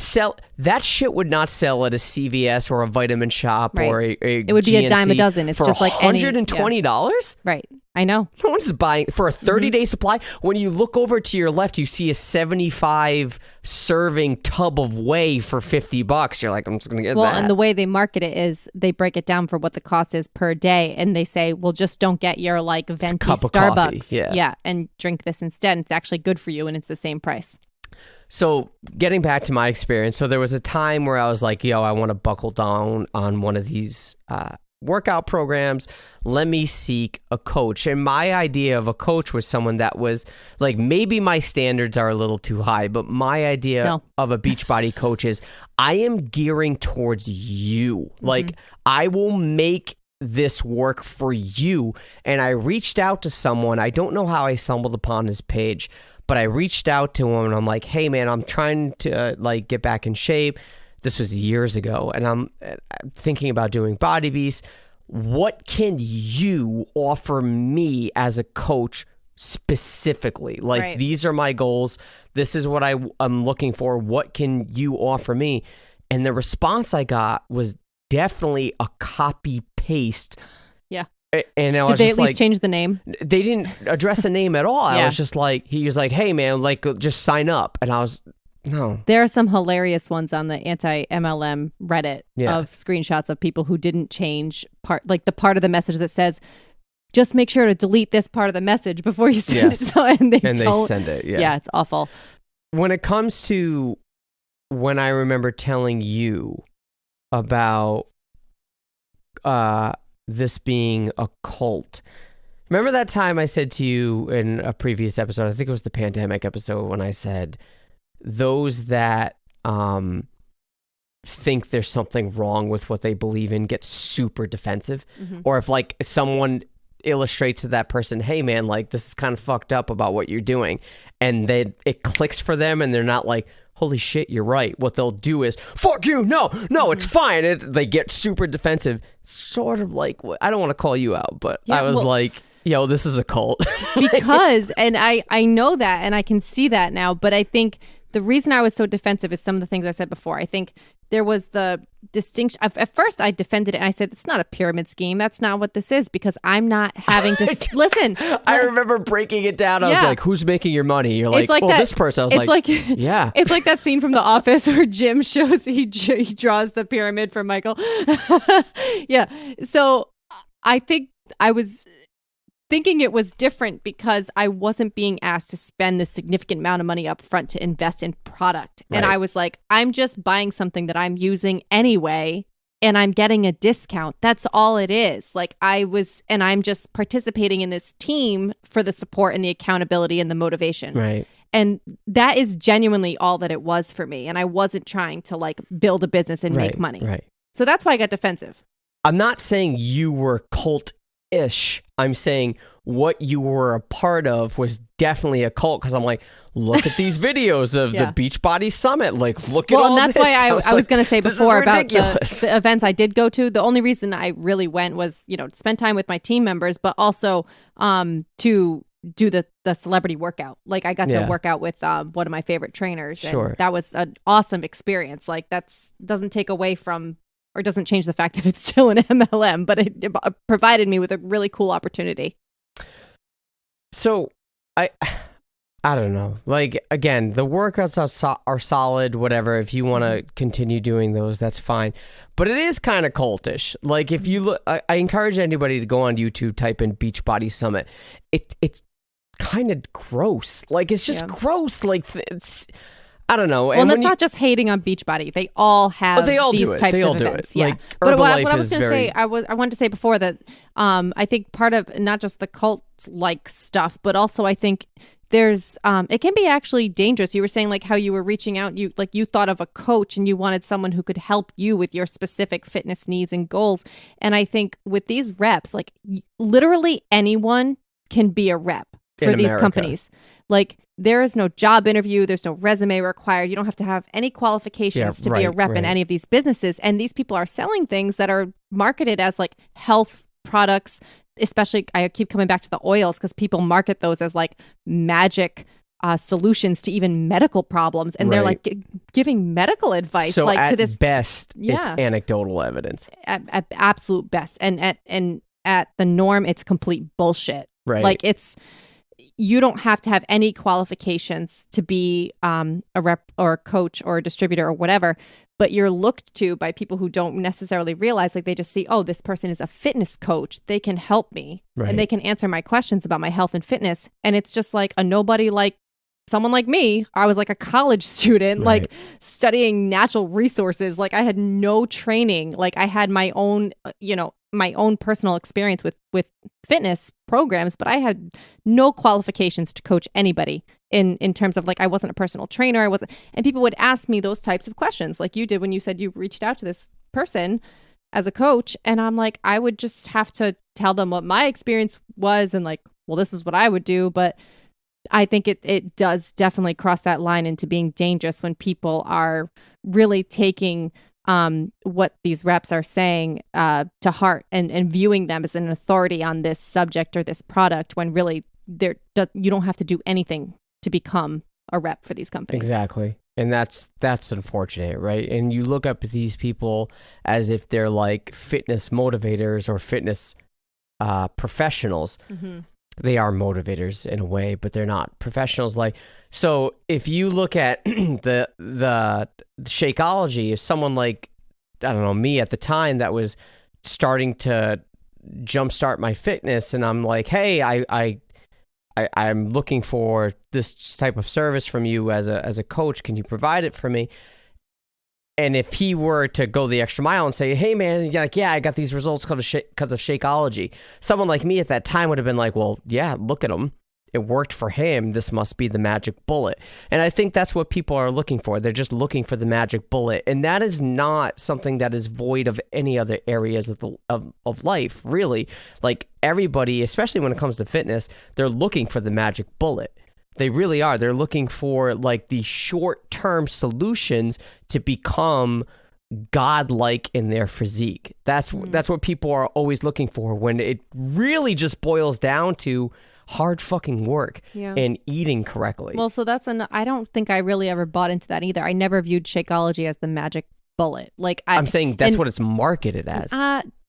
[SPEAKER 1] that shit would not sell at a CVS or a Vitamin Shop or a
[SPEAKER 2] it would be
[SPEAKER 1] GNC
[SPEAKER 2] a dime a dozen. It's just like
[SPEAKER 1] $120?
[SPEAKER 2] Right. I know.
[SPEAKER 1] No one's buying for a 30-day supply. When you look over to your left, you see a 75 serving tub of whey for $50. You're like, I'm just going to get that.
[SPEAKER 2] Well, and the way they market it is they break it down for what the cost is per day. And they say, well, just don't get your like venti Starbucks. Yeah. And drink this instead. It's actually good for you and it's the same price.
[SPEAKER 1] So getting back to my experience. So there was a time where I was like, yo, I want to buckle down on one of these workout programs. Let me seek a coach. And my idea of a coach was someone that was like, maybe my standards are a little too high, but my idea of a Beachbody coach is I am gearing towards you. Like I will make this work for you. And I reached out to someone. I don't know how I stumbled upon his page, but I reached out to him and I'm like, hey man, I'm trying to like get back in shape. This was years ago, and I'm thinking about doing Body Beast. What can you offer me as a coach specifically? Like, these are my goals. This is what I'm looking for. What can you offer me? And the response I got was definitely a copy paste.
[SPEAKER 2] Yeah.
[SPEAKER 1] And I was
[SPEAKER 2] Did they
[SPEAKER 1] just
[SPEAKER 2] at least
[SPEAKER 1] like,
[SPEAKER 2] change the name?
[SPEAKER 1] They didn't address the name at all.
[SPEAKER 2] Yeah.
[SPEAKER 1] I was just like, he was like, hey man, like just sign up. And I was No.
[SPEAKER 2] There are some hilarious ones on the anti-MLM Reddit of screenshots of people who didn't change the part of the message that says, just make sure to delete this part of the message before you send it. So, they
[SPEAKER 1] send it. Yeah.
[SPEAKER 2] Yeah, it's awful.
[SPEAKER 1] When it comes to when I remember telling you about this being a cult, remember that time I said to you in a previous episode, I think it was the pandemic episode, when I said those that think there's something wrong with what they believe in get super defensive. Mm-hmm. Or if like someone illustrates to that person, hey man, like this is kind of fucked up about what you're doing, and it clicks for them and they're not like, holy shit, you're right. What they'll do is, fuck you, no, it's fine. They get super defensive. Sort of like, I don't want to call you out, but I was like, yo, this is a cult.
[SPEAKER 2] Because, and I know that, and I can see that now, but I think the reason I was so defensive is some of the things I said before. I think there was the distinction. At first, I defended it, and I said, it's not a pyramid scheme. That's not what this is, because I'm not having to... Listen.
[SPEAKER 1] I remember breaking it down. I was like, who's making your money? You're like, well, this person. I was like, yeah.
[SPEAKER 2] It's like that scene from The Office where Jim shows, he draws the pyramid for Michael. Yeah. So I think I was thinking it was different because I wasn't being asked to spend the significant amount of money up front to invest in product. Right. And I was like, I'm just buying something that I'm using anyway, and I'm getting a discount. That's all it is. Like I'm just participating in this team for the support and the accountability and the motivation.
[SPEAKER 1] Right.
[SPEAKER 2] And that is genuinely all that it was for me. And I wasn't trying to like build a business and make money.
[SPEAKER 1] Right.
[SPEAKER 2] So that's why I got defensive.
[SPEAKER 1] I'm not saying you were cult-ish. I'm saying what you were a part of was definitely a cult, because I'm like, look at these videos of the Beachbody Summit. Like, look at all this.
[SPEAKER 2] Well, and that's why I was going to say before about the events I did go to. The only reason I really went was, to spend time with my team members, but also to do the celebrity workout. Like, I got to work out with one of my favorite trainers. And that was an awesome experience. Like, doesn't take away from, or doesn't change the fact that it's still an MLM, but it provided me with a really cool opportunity.
[SPEAKER 1] So I don't know. Like, again, the workouts are solid, whatever. If you want to continue doing those, that's fine. But it is kind of cultish. Like, if you look, I encourage anybody to go on YouTube, type in Beachbody Summit. It's kind of gross. Like, it's just gross. Like, it's... I don't know.
[SPEAKER 2] Well, and that's not just hating on Beachbody. They all have these types of events. Yeah.
[SPEAKER 1] Like, but what I was
[SPEAKER 2] going to say, I wanted to say before that I think part of not just the cult-like stuff, but also I think there's it can be actually dangerous. You were saying like how you were reaching out, you thought of a coach and you wanted someone who could help you with your specific fitness needs and goals. And I think with these reps, like literally anyone can be a rep for these companies. Like, there is no job interview. There's no resume required. You don't have to have any qualifications to be a rep in any of these businesses. And these people are selling things that are marketed as like health products, especially I keep coming back to the oils because people market those as like magic solutions to even medical problems. And they're like giving medical advice.
[SPEAKER 1] So
[SPEAKER 2] like
[SPEAKER 1] at
[SPEAKER 2] to this
[SPEAKER 1] best, it's anecdotal evidence.
[SPEAKER 2] At absolute best. And at the norm, it's complete bullshit.
[SPEAKER 1] Right.
[SPEAKER 2] Like you don't have to have any qualifications to be a rep or a coach or a distributor or whatever, but you're looked to by people who don't necessarily realize, like they just see, oh, this person is a fitness coach. They can help me and they can answer my questions about my health and fitness. And it's just like a nobody, like someone like me. I was like a college student, like studying natural resources. Like I had no training. Like I had my own, my own personal experience with fitness programs, but I had no qualifications to coach anybody in terms of like, I wasn't a personal trainer. And people would ask me those types of questions like you did when you said you reached out to this person as a coach. And I'm like, I would just have to tell them what my experience was and like, well, this is what I would do. But I think it does definitely cross that line into being dangerous when people are really taking what these reps are saying to heart and viewing them as an authority on this subject or this product when really you don't have to do anything to become a rep for these companies.
[SPEAKER 1] Exactly. And that's unfortunate, right? And you look up at these people as if they're like fitness motivators or fitness professionals. Mm-hmm. They are motivators in a way, but they're not professionals. Like, so if you look at the Shakeology, if someone like, I don't know, me at the time that was starting to jumpstart my fitness, and I'm like, hey, I'm looking for this type of service from you as a coach. Can you provide it for me? And if he were to go the extra mile and say, hey, man, like, yeah, I got these results because of Shakeology, someone like me at that time would have been like, well, yeah, look at him. It worked for him. This must be the magic bullet. And I think that's what people are looking for. They're just looking for the magic bullet. And that is not something that is void of any other areas of life, really. Like everybody, especially when it comes to fitness, they're looking for the magic bullet. They really are. They're looking for like the short-term solutions to become godlike in their physique. That's what people are always looking for, when it really just boils down to hard fucking work and eating correctly.
[SPEAKER 2] Well, so I don't think I really ever bought into that either. I never viewed Shakeology as the magic bullet. Like
[SPEAKER 1] I'm saying that's what it's marketed as.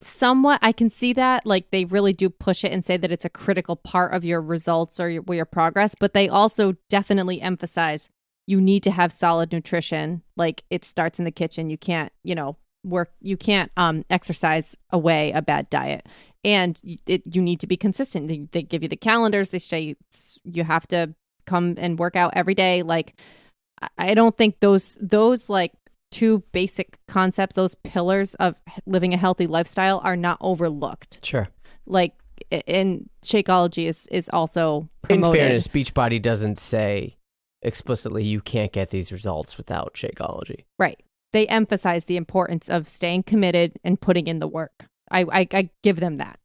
[SPEAKER 2] Somewhat, I can see that. Like they really do push it and say that it's a critical part of your results or your progress, but they also definitely emphasize you need to have solid nutrition. Like it starts in the kitchen. You can't, you can't exercise away a bad diet. And you need to be consistent. They give you the calendars. They say you have to come and work out every day. Like, I don't think those like two basic concepts, those pillars of living a healthy lifestyle, are not overlooked.
[SPEAKER 1] Sure.
[SPEAKER 2] Like, and Shakeology is also promoted.
[SPEAKER 1] In fairness, Beachbody doesn't say explicitly you can't get these results without Shakeology.
[SPEAKER 2] Right. They emphasize the importance of staying committed and putting in the work. I give them that.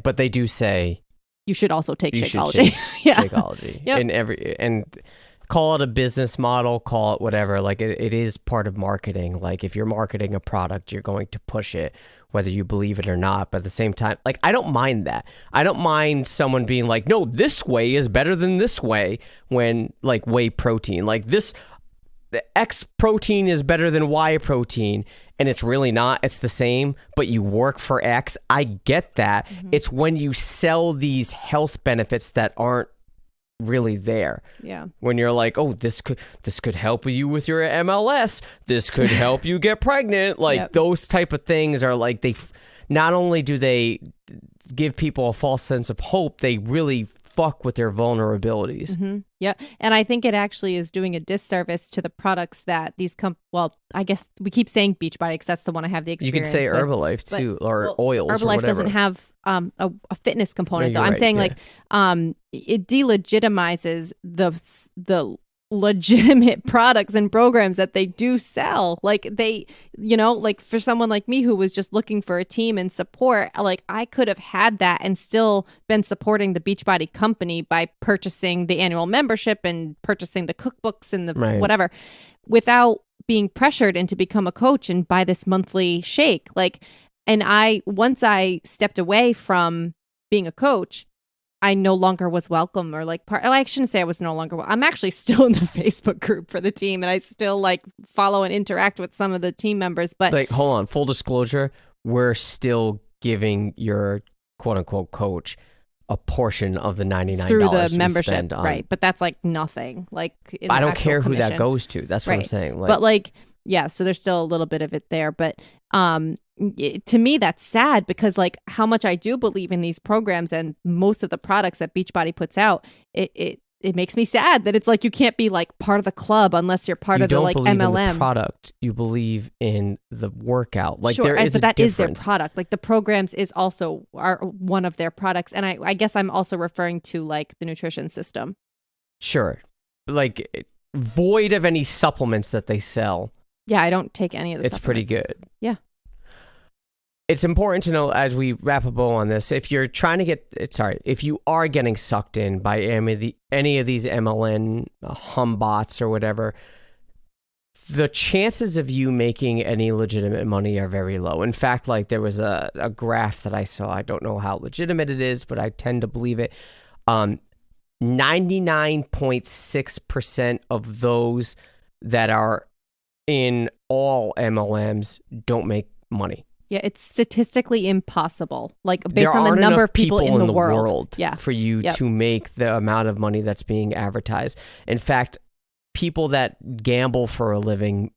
[SPEAKER 1] But they do say
[SPEAKER 2] you should also take Shakeology.
[SPEAKER 1] Shakeology.
[SPEAKER 2] Yep.
[SPEAKER 1] And call it a business model, call it whatever. Like it is part of marketing. Like if you're marketing a product, you're going to push it, whether you believe it or not. But at the same time, like I don't mind that. I don't mind someone being like, no, this way is better than this way, when like whey protein, like the X protein is better than Y protein. And it's really not. It's the same, but you work for X. I get that. Mm-hmm. It's when you sell these health benefits that aren't really there.
[SPEAKER 2] Yeah.
[SPEAKER 1] When you're like, oh, this could help you with your MLS. This could help you get pregnant. Like those type of things are like, not only do they give people a false sense of hope, they really fuck with their vulnerabilities.
[SPEAKER 2] Mm-hmm. Yeah. And I think it actually is doing a disservice to the products that these well, I guess we keep saying Beachbody because that's the one I have the experience
[SPEAKER 1] with. You could say
[SPEAKER 2] with.
[SPEAKER 1] Herbalife too, or oils
[SPEAKER 2] Herbalife
[SPEAKER 1] or whatever.
[SPEAKER 2] doesn't have a fitness component though. I'm
[SPEAKER 1] right,
[SPEAKER 2] saying like it delegitimizes the legitimate products and programs that they do sell. Like they, like for someone like me who was just looking for a team and support, like I could have had that and still been supporting the Beachbody company by purchasing the annual membership and purchasing the cookbooks and the whatever, without being pressured into become a coach and buy this monthly shake. Like, and once I stepped away from being a coach, I no longer was welcome or like I shouldn't say I was no longer I'm actually still in the Facebook group for the team, and I still like follow and interact with some of the team members. But
[SPEAKER 1] like, hold on, full disclosure, we're still giving your quote unquote coach a portion of the $99
[SPEAKER 2] through the membership,
[SPEAKER 1] spend on.
[SPEAKER 2] right? But that's like nothing. Like
[SPEAKER 1] I don't care who that goes to. That's what I'm saying. Like,
[SPEAKER 2] but like, yeah, so there's still a little bit of it there, but to me that's sad, because like how much I do believe in these programs and most of the products that Beachbody puts out, it makes me sad that it's like you can't be like part of the club unless you're part of the like MLM.
[SPEAKER 1] You don't believe in the product, you believe in the workout. Like
[SPEAKER 2] sure,
[SPEAKER 1] there is
[SPEAKER 2] but that
[SPEAKER 1] difference.
[SPEAKER 2] Is their product. Like the programs is also are one of their products, and I guess I'm also referring to like the nutrition system.
[SPEAKER 1] Sure, like void of any supplements that they sell.
[SPEAKER 2] Yeah, I don't take any of the
[SPEAKER 1] supplements. It's pretty good.
[SPEAKER 2] Yeah.
[SPEAKER 1] It's important to know, as we wrap a bow on this, if you're trying to if you are getting sucked in by any of these MLM HunBots or whatever, the chances of you making any legitimate money are very low. In fact, like there was a graph that I saw, I don't know how legitimate it is, but I tend to believe it. 99.6% of those that are in all MLMs don't make money.
[SPEAKER 2] Yeah, it's statistically impossible. Like based on the number of people in the world. Yeah.
[SPEAKER 1] For you to make the amount of money that's being advertised. In fact, people that gamble for a living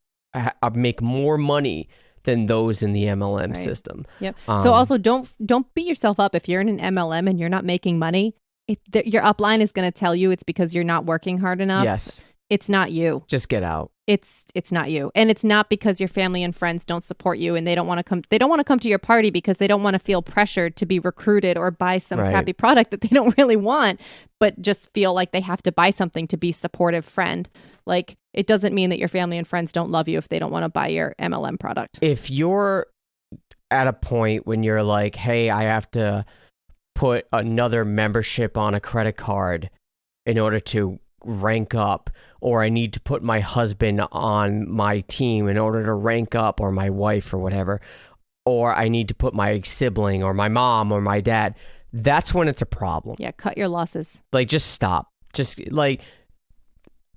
[SPEAKER 1] make more money than those in the MLM system.
[SPEAKER 2] Yep. So also don't beat yourself up if you're in an MLM and you're not making money. Your upline is going to tell you it's because you're not working hard enough.
[SPEAKER 1] Yes.
[SPEAKER 2] It's not you.
[SPEAKER 1] Just get out.
[SPEAKER 2] It's not you. And it's not because your family and friends don't support you and they don't want to come. They don't want to come to your party because they don't want to feel pressured to be recruited or buy some crappy product that they don't really want, but just feel like they have to buy something to be a supportive friend. Like, it doesn't mean that your family and friends don't love you if they don't want to buy your MLM product.
[SPEAKER 1] If you're at a point when you're like, hey, I have to put another membership on a credit card in order to rank up, or I need to put my husband on my team in order to rank up, or my wife or whatever, or I need to put my sibling or my mom or my dad, that's when it's a problem.
[SPEAKER 2] Yeah, cut your losses.
[SPEAKER 1] Like, just stop. Just like,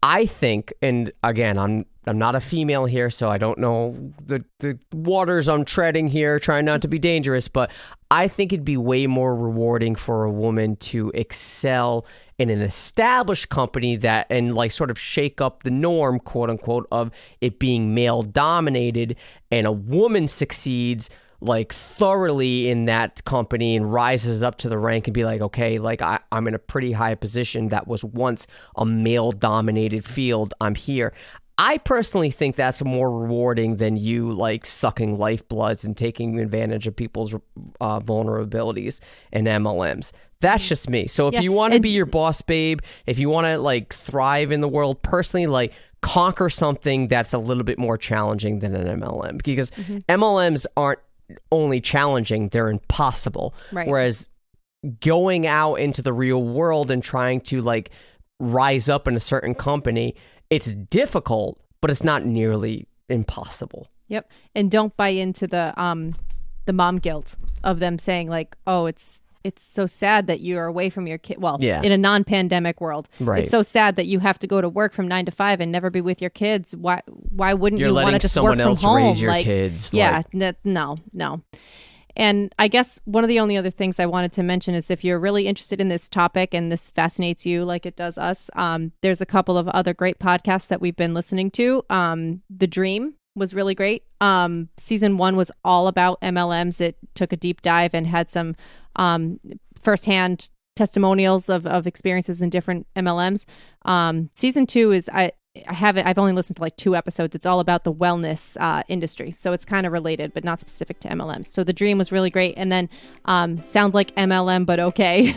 [SPEAKER 1] I think, and again, I'm not a female here, so I don't know the waters I'm treading here, trying not to be dangerous, but I think it'd be way more rewarding for a woman to excel in an established company that, and like sort of shake up the norm, quote unquote, of it being male dominated, and a woman succeeds like thoroughly in that company and rises up to the rank and be like, okay, like I'm in a pretty high position that was once a male dominated field. I'm here. I personally think that's more rewarding than you like sucking lifebloods and taking advantage of people's vulnerabilities in MLMs. That's just me. So if you want to be your boss, babe, if you want to like thrive in the world personally, like conquer something that's a little bit more challenging than an MLM, because MLMs aren't only challenging, they're impossible.
[SPEAKER 2] Right.
[SPEAKER 1] Whereas going out into the real world and trying to like rise up in a certain company, it's difficult, but it's not nearly impossible.
[SPEAKER 2] Yep. And don't buy into the mom guilt of them saying like, oh, it's so sad that you're away from your kid. Well, in a non-pandemic world, it's so sad that you have to go to work from 9 to 5 and never be with your kids. Why wouldn't you want to just work from home? You're letting someone else raise your kids. Yeah, no. And I guess one of the only other things I wanted to mention is if you're really interested in this topic and this fascinates you like it does us, there's a couple of other great podcasts that we've been listening to. The Dream was really great. Season 1 was all about MLMs. It took a deep dive and had some firsthand testimonials of experiences in different MLMs. Season 2 is I've only listened to like 2 episodes. It's all about the wellness industry. So it's kind of related, but not specific to MLMs. So The Dream was really great. And then Sounds Like MLM, but okay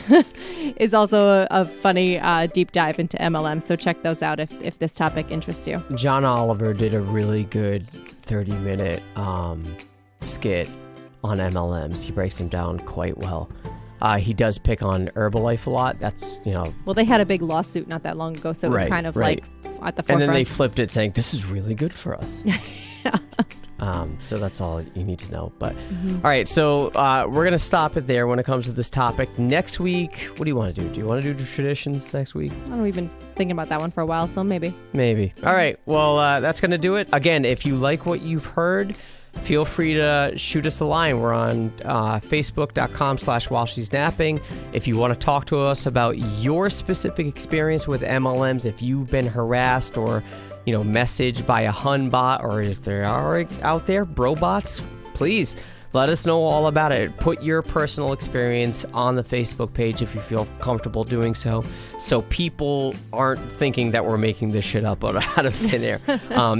[SPEAKER 2] is also a funny deep dive into MLM. So check those out if this topic interests you.
[SPEAKER 1] John Oliver did a really good 30-minute skit on MLMs. He breaks them down quite well. He does pick on Herbalife a lot. That's,
[SPEAKER 2] Well, they had a big lawsuit not that long ago, so it was kind of like at the forefront.
[SPEAKER 1] And then they flipped it saying, this is really good for us. So that's all you need to know. But all right, so we're going to stop it there when it comes to this topic. Next week, what do you want to do? Do you want to do the traditions next week?
[SPEAKER 2] I don't know, we've been thinking about that one for a while, so maybe.
[SPEAKER 1] All right, well, that's going to do it. Again, if you like what you've heard, feel free to shoot us a line. We're on facebook.com/whileshe'snapping. If you want to talk to us about your specific experience with MLMs, if you've been harassed or, messaged by a HunBot, or if there are out there brobots, please let us know all about it. Put your personal experience on the Facebook page if you feel comfortable doing so people aren't thinking that we're making this shit up out of thin air.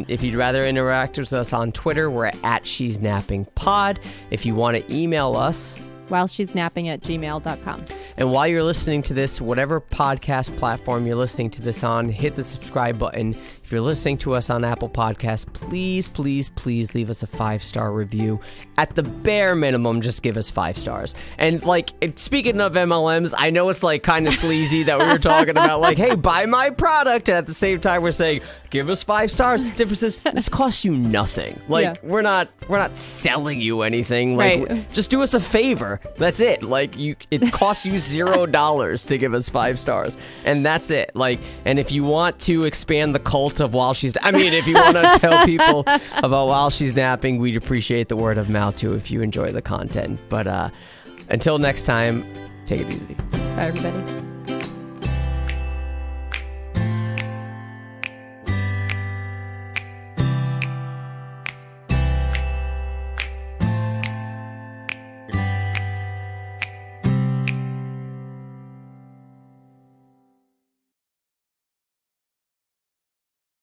[SPEAKER 1] If you'd rather interact with us on Twitter, we're at She's Napping Pod. If you want to email us,
[SPEAKER 2] whileshe'snapping@gmail.com.
[SPEAKER 1] And while you're listening to this, whatever podcast platform you're listening to this on, hit the subscribe button. If you're listening to us on Apple Podcasts, please, please, please leave us a 5-star review. At the bare minimum, just give us 5 stars. And speaking of MLMs, I know it's kind of sleazy that we were talking about hey, buy my product. And at the same time, we're saying, give us 5 stars. The difference is this costs you nothing. We're not selling you anything. Just do us a favor. That's it. It costs you you $0 to give us 5 stars, and that's it. Like, and if you want to expand the cult of while she's, if you want to tell people about while she's napping, we'd appreciate the word of mouth too if you enjoy the content. But until next time, take it easy.
[SPEAKER 2] Bye, everybody.